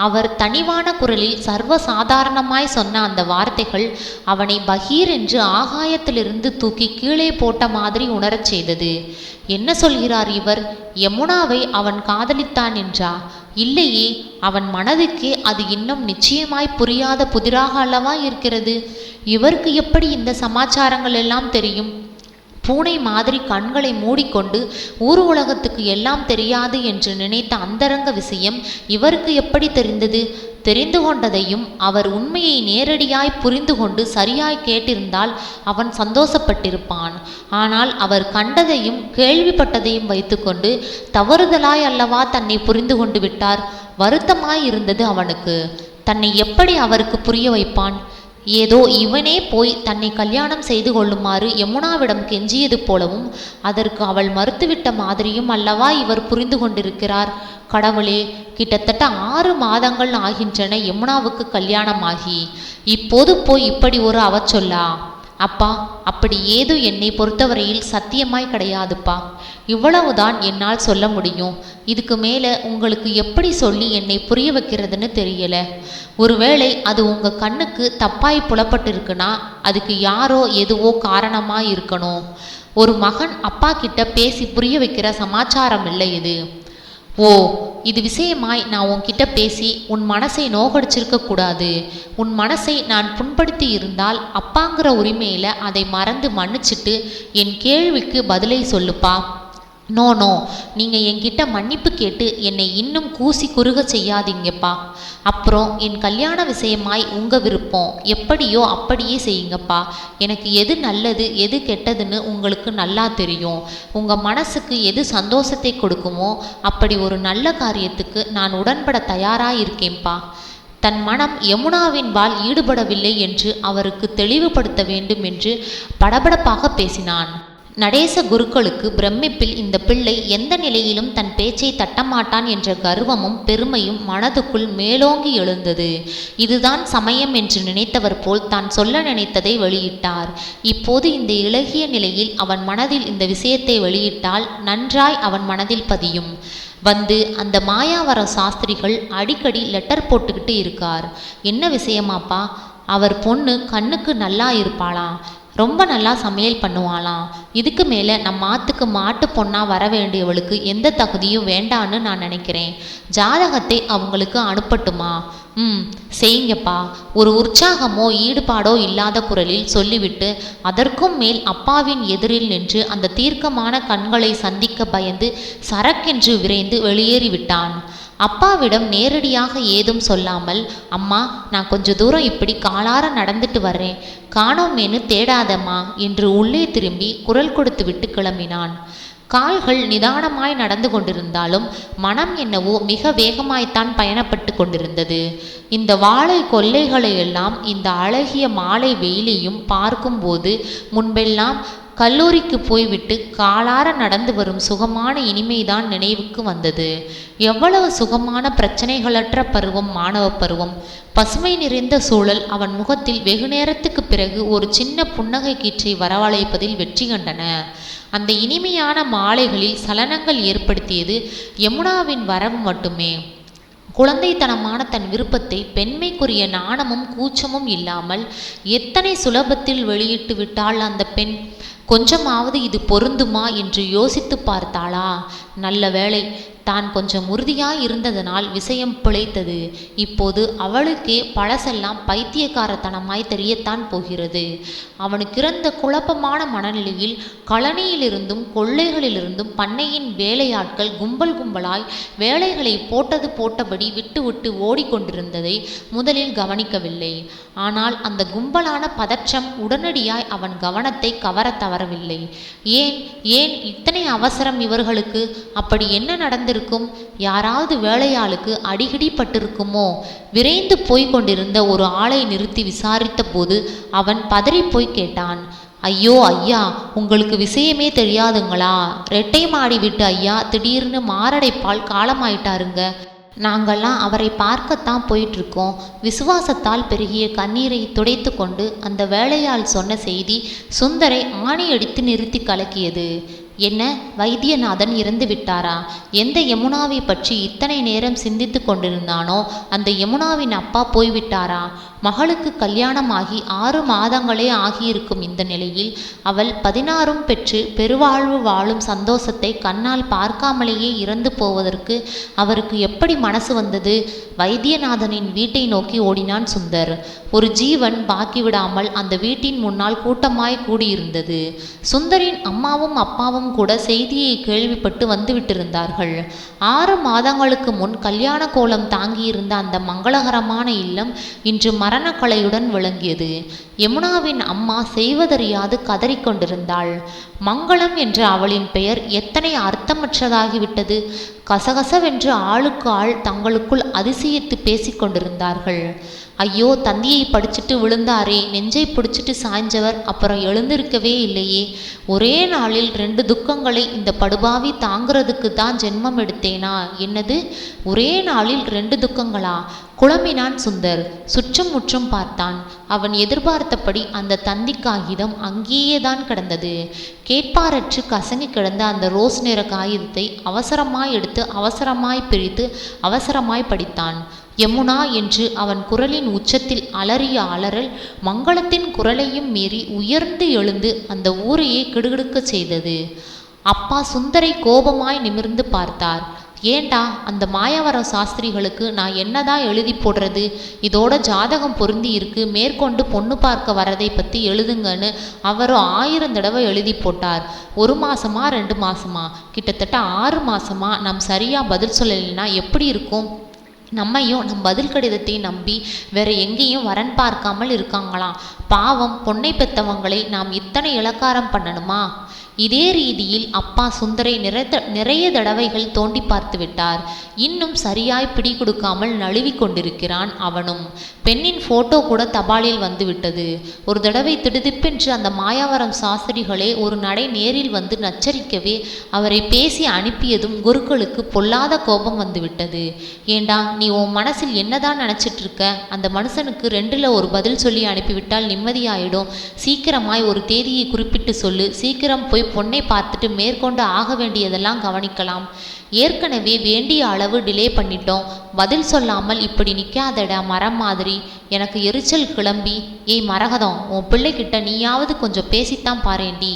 அவர் தனிவான குரலில் சர்வ சாதாரணமாய் சொன்ன அந்த வார்த்தைகள் அவனை பகீர் என்று ஆகாயத்திலிருந்து தூக்கி கீழே போட்ட மாதிரி உணரச் செய்தது. என்ன சொல்கிறார் இவர்? யமுனாவை அவன் காதலித்தான் என்றா? இல்லையே, அவன் மனதுக்கே அது இன்னும் நிச்சயமாய் புரியாத புதிராக அல்லவா இருக்கிறது. இவருக்கு எப்படி இந்த சமாச்சாரங்கள் எல்லாம் தெரியும்? பூனை மாதிரி கண்களை மூடிக்கொண்டு ஊர் உலகத்துக்கு எல்லாம் தெரியாது என்று நினைத்த அந்தரங்க விஷயம் இவருக்கு எப்படி தெரிந்தது? தெரிந்து கொண்டதையும் அவர் உண்மையை நேரடியாய் புரிந்து கொண்டு சரியாய் கேட்டிருந்தால் அவன் சந்தோஷப்பட்டிருப்பான். ஆனால் அவர் கண்டதையும் கேள்விப்பட்டதையும் வைத்துக்கொண்டு தவறுதலாய் அல்லவா தன்னை புரிந்து கொண்டு விட்டார். வருத்தமாய் இருந்தது அவனுக்கு. தன்னை எப்படி அவருக்கு புரிய வைப்பான்? ஏதோ இவனே போய் தன்னை கல்யாணம் செய்து கொள்ளுமாறு யமுனாவிடம் கெஞ்சியது போலவும் அதற்கு அவள் மறுத்துவிட்ட மாதிரியும் அல்லவா இவர் புரிந்து கொண்டிருக்கிறார். கடவுளே, கிட்டத்தட்ட 6 மாதங்கள் ஆகின்றன யமுனாவுக்கு கல்யாணமாகி. இப்போது போய் இப்படி ஒரு அவச்சொல்லா? அப்பா, அப்படி ஏதோ என்னை பொறுத்தவரையில் சத்தியமாய் கிடையாதுப்பா. இவ்வளவுதான் என்னால் சொல்ல முடியும். இதுக்கு மேலே உங்களுக்கு எப்படி சொல்லி என்னை புரிய வைக்கிறதுன்னு தெரியல. ஒருவேளை அது உங்கள் கண்ணுக்கு தப்பாய் புலப்பட்டிருக்குன்னா அதுக்கு யாரோ எதுவோ காரணமாக இருக்கணும். ஒரு மகன் அப்பா கிட்ட பேசி புரிய வைக்கிற சமாச்சாரம் இல்லை இது. ஓ, இது விஷயமாய் நான் உன்கிட்ட பேசி உன் மனசை நோகடிச்சிருக்க கூடாது. உன் மனசை நான் புண்படுத்தி இருந்தால் அப்பாங்கிற உரிமையில் அதை மறந்து மன்னிச்சிட்டு என் கேள்விக்கு பதிலை சொல்லுப்பா. நோ, நீங்கள் என்கிட்ட மன்னிப்பு கேட்டு என்னை இன்னும் கூசி குறுக செய்யாதீங்கப்பா. அப்புறம் என் கல்யாண விஷயமாய் உங்கள் விருப்பம் எப்படியோ அப்படியே செய்யுங்கப்பா. எனக்கு எது நல்லது எது கெட்டதுன்னு உங்களுக்கு நல்லா தெரியும். உங்கள் மனசுக்கு எது சந்தோஷத்தை கொடுக்குமோ அப்படி ஒரு நல்ல காரியத்துக்கு நான் உடன்பட தயாராக இருக்கேன்ப்பா. தன் மனம் யமுனாவின்பால் ஈடுபடவில்லை என்று அவருக்கு தெளிவுபடுத்த வேண்டும் என்று படபடப்பாக பேசினான். நடேச குருக்களுக்கு பிரமிப்பில் இந்த பிள்ளை எந்த நிலையிலும் தன் பேச்சை தட்டமாட்டான் என்ற கர்வமும் பெருமையும் மனதுக்குள் மேலோங்கி எழுந்தது. இதுதான் சமயம் என்று நினைத்தவர் போல் தான் சொல்ல நினைத்ததை வெளியிட்டார். இப்போது இந்த இளகிய நிலையில் அவன் மனதில் இந்த விஷயத்தை வெளியிட்டால் நன்றாய் அவன் மனதில் பதியும். வந்து அந்த மாயாவர சாஸ்திரிகள் அடிக்கடி லெட்டர் போட்டுக்கிட்டு இருக்கார். என்ன விஷயமாப்பா? அவர் பொண்ணு கண்ணுக்கு நல்லா இருப்பாளாம், ரொம்ப நல்லா சமையல் பண்ணுவாளாம். இதுக்கு மேலே நம்ம ஆத்துக்கு மாட்டு பொண்ணா வர வேண்டியவளுக்கு எந்த தகுதியும் வேண்டான்னு நான் நினைக்கிறேன். ஜாதகத்தை அவங்களுக்கு அனுப்பட்டுமா? செய்யுங்கப்பா. ஒரு உற்சாகமோ ஈடுபாடோ இல்லாத குரலில் சொல்லிவிட்டு அதற்கும் மேல் அப்பாவின் எதிரில் நின்று அந்த தீர்க்கமான கண்களை சந்திக்க பயந்து சரக்கென்று விரைந்து வெளியேறிவிட்டான். அப்பாவிடம் நேரடியாக ஏதும் சொல்லாமல், அம்மா, நான் கொஞ்ச தூரம் இப்படி காலார நடந்துட்டு வர்றேன், காணோமேனு தேடாதம்மா என்று உள்ளே திரும்பி குரல் கொடுத்து விட்டு கிளம்பினான். கால்கள் நிதானமாய் நடந்து கொண்டிருந்தாலும் மனம் என்னவோ மிக வேகமாய்த்தான் பயணப்பட்டு கொண்டிருந்தது. இந்த வாழை கொல்லைகளையெல்லாம் இந்த அழகிய மாலை வெயிலையும் பார்க்கும்போது முன்பெல்லாம் கல்லூரிக்கு போய்விட்டு காலார நடந்து வரும் சுகமான இனிமைதான் நினைவுக்கு வந்தது. எவ்வளவு சுகமான பிரச்சனைகளற்ற பருவம் மாணவ பருவம். பசுமை நிறைந்த சூழல் அவன் முகத்தில் வெகு நேரத்துக்கு பிறகு ஒரு சின்ன புன்னகை கீற்றை வரவழைப்பதில் வெற்றி கண்டன. அந்த இனிமையான மாலைகளில் சலனங்கள் ஏற்படுத்தியது யமுனாவின் வரவு மட்டுமே. குழந்தைத்தனமான தன் விருப்பத்தை பெண்மைக்குரிய நாணமும் கூச்சமும் இல்லாமல் எத்தனை சுலபத்தில் வெளியிட்டு விட்டாள் அந்த பெண். கொஞ்சமாவது இது பொருந்துமா என்று யோசித்து பார்த்தாளா? நல்ல வேளை, தான் கொஞ்சம் உறுதியாய் இருந்ததனால் விஷயம் பிழைத்தது. இப்போது அவளுக்கே பழசெல்லாம் பைத்தியக்காரத்தனமாய் தெரியத்தான் போகிறது. அவனுக்கிறந்த குழப்பமான மனநிலையில் கழனியிலிருந்தும் கொள்ளைகளிலிருந்தும் பண்ணையின் வேலையாட்கள் கும்பல் கும்பலாய் வேலைகளை போட்டது போட்டபடி விட்டு விட்டு ஓடிக்கொண்டிருந்ததை முதலில் கவனிக்கவில்லை. ஆனால் அந்த கும்பலான பதற்றம் உடனடியாய் அவன் கவனத்தை கவர தவறவில்லை. ஏன் இத்தனை அவசரம் இவர்களுக்கு? அப்படி என்ன நடந்திருக்கும்? யாராவது வேலையாளுக்கு அடிக்கடி பட்டிருக்குமோ? விரைந்து போய் கொண்டிருந்த ஒரு ஆளை நிறுத்தி விசாரித்த போது அவன் பதறிப்போய் கேட்டான். ஐயோ ஐயா, உங்களுக்கு விஷயமே தெரியாதுங்களா? ரெட்டை மாடி விட்டு ஐயா திடீர்னு மாரடைப்பால் காலமாயிட்டாருங்க. நாங்கள்லாம் அவரை பார்க்கத்தான் போயிட்டுருக்கோம். விசுவாசத்தால் பெருகிய கண்ணீரை துடைத்து கொண்டு அந்த வேலையாள் சொன்ன செய்தி சுந்தரை ஆணியடித்து நிறுத்தி கலக்கியது. என்ன, வைத்தியநாதன் இறந்து விட்டாரா? எந்த யமுனாவை பற்றி இத்தனை நேரம் சிந்தித்து கொண்டிருந்தானோ அந்த யமுனாவின் அப்பா போய்விட்டாரா? மகளுக்கு கல்யாணமாகி 6 மாதங்களே ஆகியிருக்கும் இந்த நிலையில் அவள் 16ம் பெற்று பெருவாழ்வு வாழும் சந்தோஷத்தை கண்ணால் பார்க்காமலேயே இறந்து போவதற்கு அவருக்கு எப்படி மனசு வந்தது? வைத்தியநாதனின் வீட்டை நோக்கி ஓடினான் சுந்தர். ஒரு ஜீவன் பாக்கிவிடாமல் அந்த வீட்டின் முன்னால் கூட்டமாய் கூடியிருந்தது. சுந்தரின் அம்மாவும் அப்பாவும் கூட செய்தியை கேள்விப்பட்டு வந்துவிட்டிருந்தார்கள். 6 மாதங்களுக்கு முன் கல்யாண கோலம் தாங்கியிருந்த அந்த மங்களகரமான இல்லம் இன்று மரணக்கலையுடன் விளங்கியது. யமுனாவின் அம்மா செய்வதறியாது கதறிக்கொண்டிருந்தாள். மங்களம் என்ற அவளின் பெயர் எத்தனை அர்த்தமற்றதாகிவிட்டது. கசகசவென்று ஆளுக்கு ஆள் தங்களுக்குள் அதிசயித்து பேசிக்கொண்டிருந்தார்கள். ஐயோ, தந்தியை படிச்சுட்டு விழுந்தாரே, நெஞ்சை பிடிச்சிட்டு சாய்ஞ்சவர் அப்புறம் எழுந்திருக்கவே இல்லையே. ஒரே நாளில் 2 துக்கங்களை இந்த படுபாவி தாங்கிறதுக்கு தான் ஜென்மம் எடுத்தேனா? என்னது, ஒரே நாளில் 2 துக்கங்களா? குழம்பினான் சுந்தர். சுற்றும் முற்றும் பார்த்தான். அவன் எதிர்பார்த்தபடி அந்த தந்தி காகிதம் அங்கேயேதான் கிடந்தது. கேட்பாரற்று கசங்கி கிடந்த அந்த ரோஸ் நிற காகிதத்தை அவசரமாய் எடுத்து அவசரமாய் பிரித்து அவசரமாய் படித்தான். யமுனா என்று அவன் குரலின் உச்சத்தில் அலறிய அலறல் மங்களத்தின் குரலையும் மீறி உயர்ந்து எழுந்து அந்த ஊரையே கிடுகிடுக்க செய்தது. அப்பா சுந்தரை கோபமாய் நிமிர்ந்து பார்த்தார். ஏண்டா, அந்த மாயவரம் சாஸ்திரிகளுக்கு நான் என்னதான் எழுதி போடுறது? இதோட ஜாதகம் பொருந்தி இருக்கு, மேற்கொண்டு பொண்ணு பார்க்க வரதை பற்றி எழுதுங்கன்னு அவரும் 1000 தடவை எழுதி போட்டார். 1 மாசமா 2 மாசமா கிட்டத்தட்ட 6 மாசமா நாம் சரியா பதில் சொல்லலைன்னா எப்படி இருக்கும்? நம்மையும் நம் பதில் கடிதத்தை நம்பி வேற எங்கேயும் வரன் பார்க்காமல் இருக்காங்களாம். பாவம், பொண்ணை பெற்றவங்களை நாம் இத்தனை இலக்காரம் பண்ணணுமா? இதே ரீதியில் அப்பா சுந்தரை நிறைய தடவைகள் தோண்டி பார்த்து விட்டார். இன்னும் சரியாய் பிடி கொடுக்காமல் நழுவி கொண்டிருக்கிறான் அவனும். பெண்ணின் போட்டோ கூட தபாலில் வந்து விட்டது. ஒரு தடவை திடுதிப்பென்று அந்த மாயாவரம் சாஸ்திரிகளே ஒரு நடை நேரில் வந்து நச்சரிக்கவே அவரை பேசி அனுப்பியதும் குருக்களுக்கு பொல்லாத கோபம் வந்து விட்டது. ஏண்டா, நீ உன் மனசில் என்னதான் நினச்சிட்டு இருக்க? அந்த மனுஷனுக்கு 2ல் ஒரு பதில் சொல்லி அனுப்பிவிட்டால் நிம்மதியாயிடும். சீக்கிரமாய் ஒரு தேதியை குறிப்பிட்டு சொல்லு. சீக்கிரம் போய் பொண்ணை பார்த்துட்டு மேற்கொண்டு ஆக வேண்டியதெல்லாம் கவனிக்கலாம். ஏற்கனவே வேண்டிய அளவு டிலே பண்ணிட்டோம். பதில் சொல்லாமல் இப்படி நிற்காதடா மரம் மாதிரி. எனக்கு எரிச்சல் கிளம்பி, ஏய் மரகதம், உன் பிள்ளைகிட்ட நீயாவது கொஞ்சம் பேசித்தான் பாரேண்டி.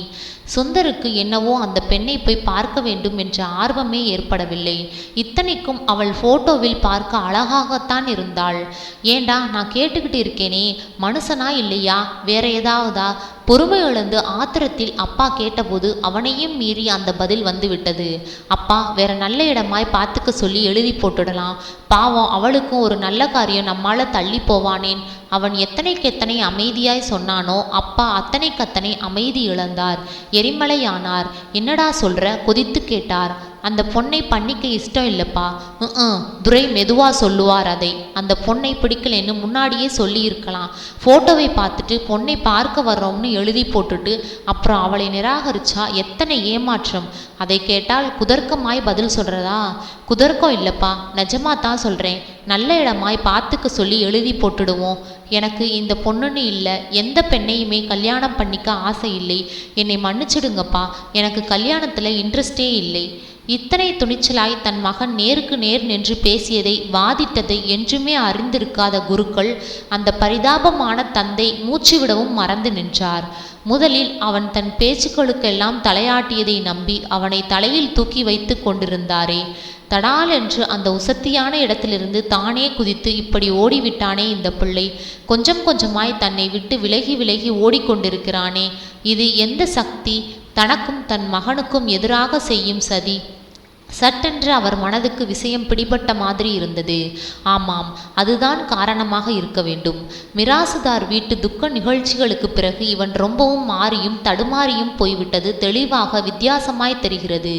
சுந்தருக்கு என்னவோ அந்த பெண்ணை போய் பார்க்க வேண்டும் என்ற ஆர்வமே ஏற்படவில்லை. இத்தனைக்கும் அவள் போட்டோவில் பார்க்க அழகாகத்தான் இருந்தாள். ஏண்டா, நான் கேட்டுக்கிட்டு இருக்கேனே, மனுஷனா இல்லையா வேற ஏதாவதா? பொறுமை இழந்து ஆத்திரத்தில் அப்பா கேட்டபோது அவனையும் மீறி அந்த பதில் வந்து விட்டது. அப்பா, வேற நல்ல இடமாய் பார்த்துக்க சொல்லி எழுதி போட்டுடலாம். பாவம், அவளுக்கும் ஒரு நல்ல காரியம் நம்மால தள்ளி போவானேன். அவன் எத்தனைக்கெத்தனை அமைதியாய் சொன்னானோ அப்பா அத்தனைக்கத்தனை அமைதி இழந்தார். எரிமலையானார். என்னடா சொல்ற? கொதித்து கேட்டார். அந்த பொண்ணை பண்ணிக்க இஷ்டம் இல்லைப்பா. துரை மெதுவா சொல்லுவார். அதை அந்த பொண்ணை பிடிக்கலன்னு முன்னாடியே சொல்லியிருக்கலாம். ஃபோட்டோவை பார்த்துட்டு பொண்ணை பார்க்க வர்றோம்னு எழுதி போட்டுட்டு அப்புறம் அவளை நிராகரிச்சா எத்தனை ஏமாற்றம். அதை கேட்டால் குதர்க்கமாய் பதில் சொல்கிறதா? குதர்க்கம் இல்லைப்பா, நிஜமாக தான் சொல்கிறேன். நல்ல இடமாய் பார்த்துக்க சொல்லி எழுதி போட்டுடுவோம். எனக்கு இந்த பொண்ணுன்னு இல்லை, எந்த பெண்ணையுமே கல்யாணம் பண்ணிக்க ஆசை இல்லை. என்னை மன்னிச்சிடுங்கப்பா, எனக்கு கல்யாணத்தில் இன்ட்ரெஸ்டே இல்லை. இத்தனை துணிச்சலாய் தன் மகன் நேருக்கு நேர் நின்று பேசியதை வாதிட்டதை என்றுமே அறிந்திருக்காத குருக்கள் அந்த பரிதாபமான தந்தை மூச்சுவிடவும் மறந்து நின்றார். முதலில் அவன் தன் பேச்சுக்களுக்கெல்லாம் தலையாட்டியதை நம்பி அவனை தலையில் தூக்கி வைத்து கொண்டிருந்தாரே, தடால் என்று அந்த உசத்தியான இடத்திலிருந்து தானே குதித்து இப்படி ஓடிவிட்டானே இந்த பிள்ளை. கொஞ்சம் கொஞ்சமாய் தன்னை விட்டு விலகி விலகி ஓடிக்கொண்டிருக்கிறானே, இது எந்த சக்தி? தனக்கும் தன் மகனுக்கும் எதிராக செய்யும் சதி. சட்டென்று அவர் மனதுக்கு விஷயம் பிடிபட்ட மாதிரி இருந்தது. ஆமாம், அதுதான் காரணமாக இருக்க வேண்டும். மிராசுதார் வீட்டு துக்க நிகழ்ச்சிகளுக்கு பிறகு இவன் ரொம்பவும் மாறியும் தடுமாறியும் போய்விட்டது தெளிவாக வித்தியாசமாய் தெரிகிறது.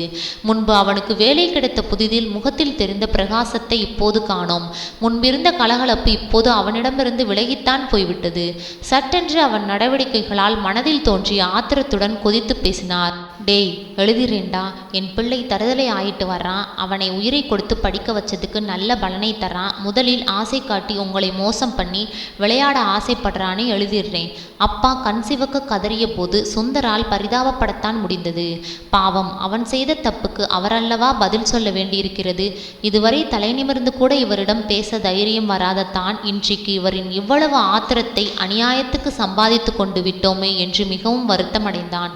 முன்பு அவனுக்கு வேலை கிடைத்த புதிதில் முகத்தில் தெரிந்த பிரகாசத்தை இப்போது காணோம். முன்பிருந்த கலகலப்பு இப்போது அவனிடமிருந்து விலகித்தான் போய்விட்டது. சட்டென்று அவன் நடவடிக்கைகளால் மனதில் தோன்றிய ஆத்திரத்துடன் கொதித்து பேசினார். டேய், எழுதிறேன்டா, என் பிள்ளை தருதலை ஆயிட்டு வர்றான். அவனை உயிரை கொடுத்து படிக்க வச்சதுக்கு நல்ல பலனை தர்றான். முதலில் ஆசை காட்டி உங்களை மோசம் பண்ணி விளையாட ஆசைப்படுறான்னு எழுதிடுறேன். அப்பா கண் சிவக்க கதறிய போது சுந்தரால் பரிதாபப்படத்தான் முடிந்தது. பாவம், அவன் செய்த தப்புக்கு அவரல்லவா பதில் சொல்ல வேண்டியிருக்கிறது. இதுவரை தலை நிமிர்ந்து கூட இவரிடம் பேச தைரியம் வராத தான் இன்றைக்கு இவரின் இவ்வளவு ஆத்திரத்தை அநியாயத்துக்கு சம்பாதித்து கொண்டு விட்டோமே என்று மிகவும் வருத்தமடைந்தான்.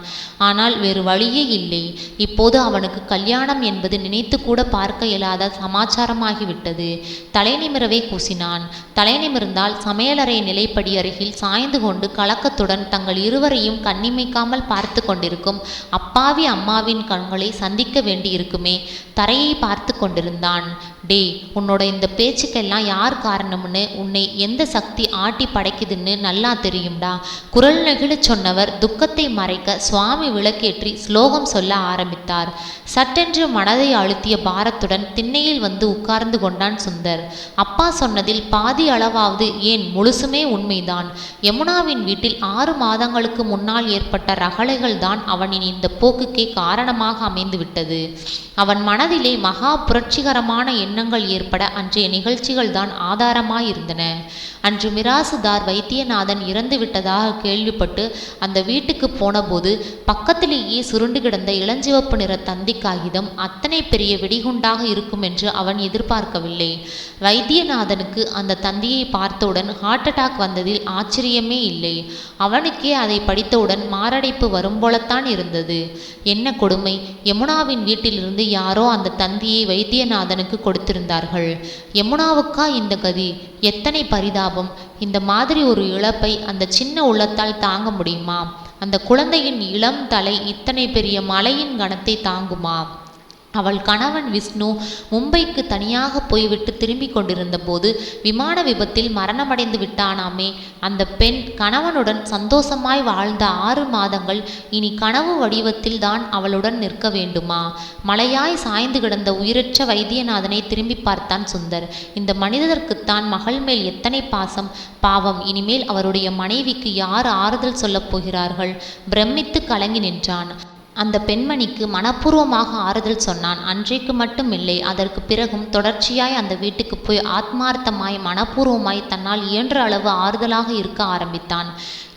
ஆனால் வேறு வழியே இல்லை. இப்போது அவனுக்கு கல்யாணம் என்பது நினைத்து கூட பார்க்க இயலாத சமாச்சாரமாகிவிட்டது. தலை நிமிரவே கூசினான். தலை நிமிர்ந்தால் சமையலறை நிலைப்படி அருகில் சாய்ந்து கொண்டு கலக்கத்துடன் தங்கள் இருவரையும் கண்ணிமைக்காமல் பார்த்து கொண்டிருக்கும் அப்பாவி அம்மாவின் கண்களை சந்திக்க வேண்டியிருக்குமே. தரையை பார்த்து கொண்டிருந்தான். டே, உன்னோட இந்த பேச்சுக்கெல்லாம் யார் காரணம்னு, உன்னை எந்த சக்தி ஆட்டி படைக்குதுன்னு நல்லா தெரியும்டா. குரல் நெகிழச் சொன்னவர் துக்கத்தை மறைக்க சுவாமி விளக்கேற்றி ஸ்லோகம் சொல்ல ஆரம்பித்தார். சட்டென்று மனதை அழுத்திய பாரத்துடன் திண்ணையில் வந்து உட்கார்ந்து கொண்டான் சுந்தர். அப்பா சொன்னதில் பாதி அளவாவது, ஏன் முழுசுமே உண்மைதான். யமுனாவின் வீட்டில் 6 மாதங்களுக்கு முன்னால் ஏற்பட்ட ரகளைகள் தான் அவனின் இந்த போக்குக்கே காரணமாக அமைந்துவிட்டது. அவன் மனதிலே மகா புரட்சிகரமான எண்ணங்கள் ஏற்பட அன்றைய நிகழ்ச்சிகள் தான் ஆதாரமாயிருந்தன. அன்று மிராசுதார் வைத்தியநாதன் இறந்து விட்டதாக கேள்விப்பட்டு அந்த வீட்டுக்கு போனபோது பக்கத்திலேயே சுருண்டு கிடந்த இளஞ்சிவப்பு நிற தந்தி காகிதம் அத்தனை பெரிய வெடிகுண்டாக இருக்கும் என்று அவன் எதிர்பார்க்கவில்லை. வைத்தியநாதனுக்கு அந்த தந்தியை பார்த்தவுடன் ஹார்ட் அட்டாக் வந்ததில் ஆச்சரியமே இல்லை. அவனுக்கே அதை படித்தவுடன் மாரடைப்பு வரும் போலத்தான் இருந்தது. என்ன கொடுமை! யமுனாவின் வீட்டிலிருந்து யாரோ அந்த தந்தியை வைத்தியநாதனுக்கு கொடுத்திருந்தார்கள். யமுனாவுக்கா இந்த கதி? எத்தனை பரிதாபம்! இந்த மாதிரி ஒரு இழப்பை அந்த சின்ன உள்ளத்தால் தாங்க முடியுமா? அந்த குழந்தையின் இளம் தலை இத்தனை பெரிய மலையின் கணத்தை தாங்குமா? அவள் கணவன் விஷ்ணு மும்பைக்கு தனியாக போய்விட்டு திரும்பி கொண்டிருந்த போது விமான விபத்தில் மரணமடைந்து விட்டானாமே. அந்த பெண் கணவனுடன் சந்தோஷமாய் வாழ்ந்த 6 மாதங்கள் இனி கனவு வடிவத்தில் தான் அவளுடன் நிற்க வேண்டுமா? மலையாய் சாய்ந்து கிடந்த உயிரற்ற வைத்தியநாதனை திரும்பி பார்த்தான் சுந்தர். இந்த மனிதர்க்குத்தான் மகள் மேல் எத்தனை பாசம்! பாவம், இனிமேல் அவருடைய மனைவிக்கு யார் ஆறுதல் சொல்லப் போகிறார்கள்? பிரமித்து கலங்கி நின்றான். அந்த பெண்மணிக்கு மனப்பூர்வமாக ஆறுதல் சொன்னான். அன்றைக்கு மட்டும் இல்லை, அதற்கு பிறகும் தொடர்ச்சியாய் அந்த வீட்டுக்கு போய் ஆத்மார்த்தமாய் மனப்பூர்வமாய் தன்னால் இயன்ற அளவு ஆறுதலாக இருக்க ஆரம்பித்தான்.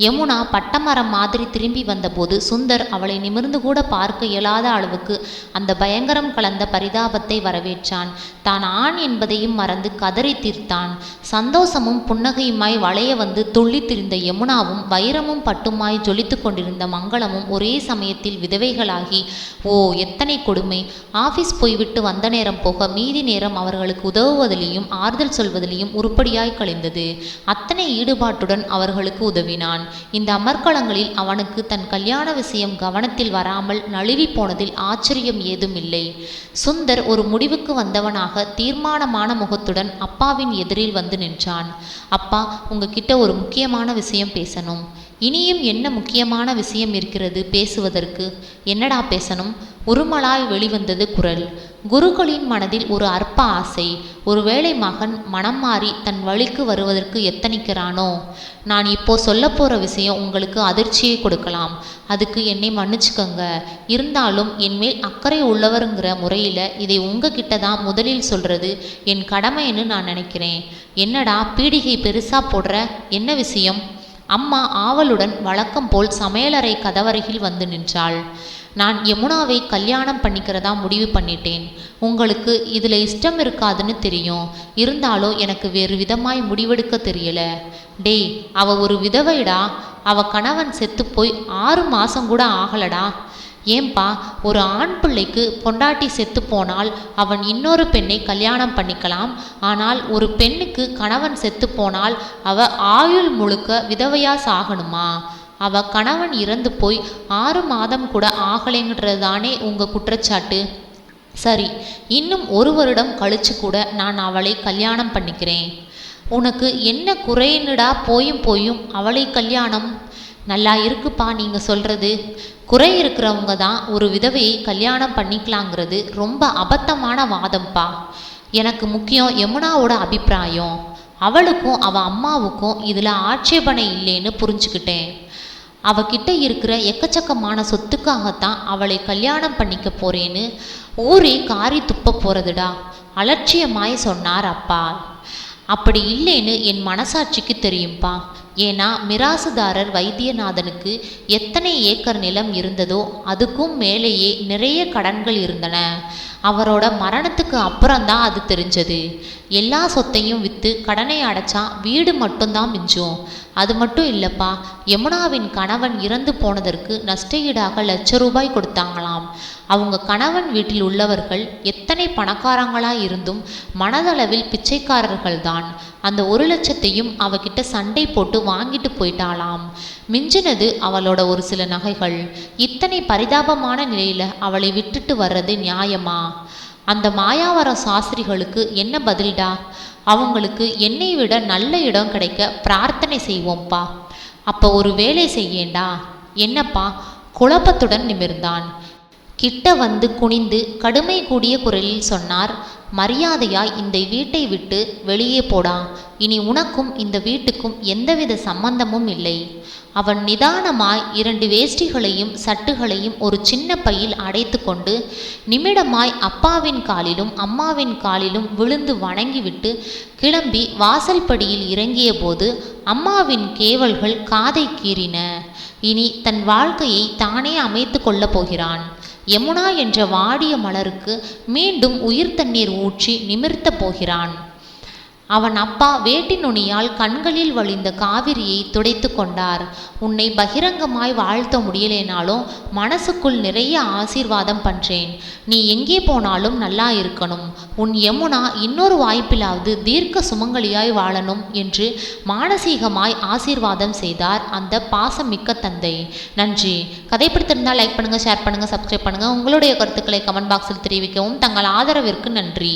யமுனா பட்டமரம் மாதிரி திரும்பி வந்தபோது சுந்தர் அவளை நிமிர்ந்து கூட பார்க்க இயலாத அளவுக்கு அந்த பயங்கரம் கலந்த பரிதாபத்தை வரவேற்றான். தான் ஆண் என்பதையும் மறந்து கதறி தீர்த்தான். சந்தோஷமும் புன்னகையுமாய் வளைய வந்து துள்ளி திரிந்த யமுனாவும் வைரமும் பட்டுமாய் ஜொலித்து கொண்டிருந்த மங்களமும் ஒரே சமயத்தில் விதவைகளாகி, ஓ எத்தனை கொடுமை! ஆபீஸ் போய்விட்டு வந்த நேரம் போக மீதி நேரம் அவர்களுக்கு உதவுவதிலையும் ஆறுதல் சொல்வதிலையும் உருப்படியாய் கழிந்தது. அத்தனை ஈடுபாட்டுடன் அவர்களுக்கு உதவினான். இந்த அமர்க்களங்களில் அவனுக்கு தன் கல்யாண விஷயம் கவனத்தில் வராமல் நழுவி போனதில் ஆச்சரியம் ஏதும் இல்லை. சுந்தர் ஒரு முடிவுக்கு வந்தவனாக தீர்மானமான முகத்துடன் அப்பாவின் எதிரில் வந்து நின்றான். அப்பா, உங்ககிட்ட ஒரு முக்கியமான விஷயம் பேசணும். இனியும் என்ன முக்கியமான விஷயம் இருக்கிறது பேசுவதற்கு? என்னடா பேசணும்? உருமலாய் வெளிவந்தது குரல். குருக்களின் மனதில் ஒரு அற்ப ஆசை. ஒருவேளை மகன் மனம் மாறி தன் வழிக்கு வருவதற்கு எத்தனிக்கிறானோ? நான் இப்போ சொல்ல போகிற விஷயம் உங்களுக்கு அதிர்ச்சியை கொடுக்கலாம். அதுக்கு என்னை மன்னிச்சுக்கங்க. இருந்தாலும் என்மேல் அக்கறை உள்ளவருங்கிற முறையில் இதை உங்ககிட்ட தான் முதலில் சொல்கிறது என் கடமைன்னு நான் நினைக்கிறேன். என்னடா பீடிகை பெருசாக போடுற? என்ன விஷயம்? அம்மா ஆவலுடன் வழக்கம் போல் சமையலறை கதவருகில் வந்து நின்றாள். நான் யமுனாவை கல்யாணம் பண்ணிக்கிறதா முடிவு பண்ணிட்டேன். உங்களுக்கு இதில் இஷ்டம் இருக்காதுன்னு தெரியும். இருந்தாலும் எனக்கு வேறு விதமாய் முடிவெடுக்க தெரியல. டேய், அவ ஒரு விதவைடா. அவ கணவன் செத்து போய் 6 மாதம் கூட ஆகலடா. ஏன்பா, ஒரு ஆண் பிள்ளைக்கு பொண்டாட்டி செத்து போனால் அவன் இன்னொரு பெண்ணை கல்யாணம் பண்ணிக்கலாம். ஆனால் ஒரு பெண்ணுக்கு கணவன் செத்து போனால் அவ ஆயுள் முழுக்க விதவையா சாகணுமா? அவ கணவன் இறந்து போய் 6 மாதம் கூட ஆகலைங்கிறது தானே உங்கள் குற்றச்சாட்டு? சரி, இன்னும் 1 வருடம் கழிச்சு கூட நான் அவளை கல்யாணம் பண்ணிக்கிறேன். உனக்கு என்ன குறைன்னுடா போயும் அவளை கல்யாணம்? நல்லா இருக்குப்பா நீங்கள் சொல்கிறது. குறை இருக்கிறவங்க தான் ஒரு விதவையை கல்யாணம் பண்ணிக்கலாங்கிறது ரொம்ப அபத்தமான வாதம்ப்பா. எனக்கு முக்கியம் யமுனாவோட அபிப்பிராயம். அவளுக்கும் அவள் அம்மாவுக்கும் இதில் ஆட்சேபனை இல்லைன்னு புரிஞ்சுக்கிட்டேன். அவகிட்ட இருக்கிற எக்கச்சக்கமான சொத்துக்காகத்தான் அவளை கல்யாணம் பண்ணிக்க போறேன்னு ஊரே காரி துப்ப போறதுடா, அலட்சியமாய் சொன்னார் அப்பா. அப்படி இல்லைன்னு என் மனசாட்சிக்கு தெரியும்பா. ஏன்னா மிராசுதாரர் வைத்தியநாதனுக்கு எத்தனை ஏக்கர் நிலம் இருந்ததோ அதுக்கும் மேலேயே நிறைய கடன்கள் இருந்தன. அவரோட மரணத்துக்கு அப்புறம்தான் அது தெரிஞ்சது. எல்லா சொத்தையும் விற்று கடனை அடைச்சா வீடு மட்டும்தான் மிஞ்சும். அது மட்டும் இல்லைப்பா, யமுனாவின் கணவன் இறந்து போனதற்கு நஷ்டஈடாக ₹1,00,000 கொடுத்தாங்களாம். அவங்க கணவன் வீட்டில் உள்ளவர்கள் எத்தனை பணக்காரங்களாக இருந்தும் மனதளவில் பிச்சைக்காரர்கள்தான். அந்த 1,00,000த்தையும் அவகிட்ட சண்டை போட்டு வாங்கிட்டு போயிட்டாளாம். மிஞ்சினது அவளோட ஒரு சில நகைகள். இத்தனை பரிதாபமான நிலையில் அவளை விட்டுட்டு வர்றது நியாயமா? அந்த மாயாவரம் சாஸ்திரிகளுக்கு என்ன பதில்டா? அவங்களுக்கு என்னை விட நல்ல இடம் கிடைக்க பிரார்த்தனை செய்வோம்ப்பா. அப்போ ஒரு வேலை செய்யேண்டா. என்னப்பா? குழப்பத்துடன் நிமிர்ந்தான். கிட்ட வந்து குனிந்து கடுமை கூடிய குரலில் சொன்னார், மரியாதையாய் இந்த வீட்டை விட்டு வெளியே போடா. இனி உனக்கும் இந்த வீட்டுக்கும் எந்தவித சம்பந்தமும் இல்லை. அவன் நிதானமாய் 2 வேஷ்டிகளையும் சட்டுகளையும் ஒரு சின்ன பையில் அடைத்து கொண்டு நிமிடமாய் அப்பாவின் காலிலும் அம்மாவின் காலிலும் விழுந்து வணங்கிவிட்டு கிளம்பி வாசல்படியில் இறங்கிய போது அம்மாவின் கேவல்கள் காதை கீறின. இனி தன் வாழ்க்கையை தானே அமைத்து கொள்ளப் போகிறான். யமுனா என்ற வாடிய மலருக்கு மீண்டும் உயிர் தண்ணீர் ஊற்றி நிமிர்த்த போகிறான். அவன் அப்பா வேட்டி நுனியால் கண்களில் வழிந்த காவிரியை துடைத்து கொண்டார். உன்னை பகிரங்கமாய் வாழ்த்த முடியலேனாலும் மனசுக்குள் நிறைய ஆசீர்வாதம் பண்றேன். நீ எங்கே போனாலும் நல்லா இருக்கணும். உன் யமுனா இன்னொரு வாய்ப்பிலாவது தீர்க்க சுமங்கலியாய் வாழணும் என்று மானசீகமாய் ஆசீர்வாதம் செய்தார் அந்த பாசமிக்க தந்தை. நன்றி. கதை பிடித்திருந்தால் லைக் பண்ணுங்க, ஷேர் பண்ணுங்க, சப்ஸ்கிரைப் பண்ணுங்க. உங்களுடைய கருத்துக்களை கமெண்ட் பாக்ஸில் தெரிவிக்கவும். தங்கள் ஆதரவிற்கு நன்றி.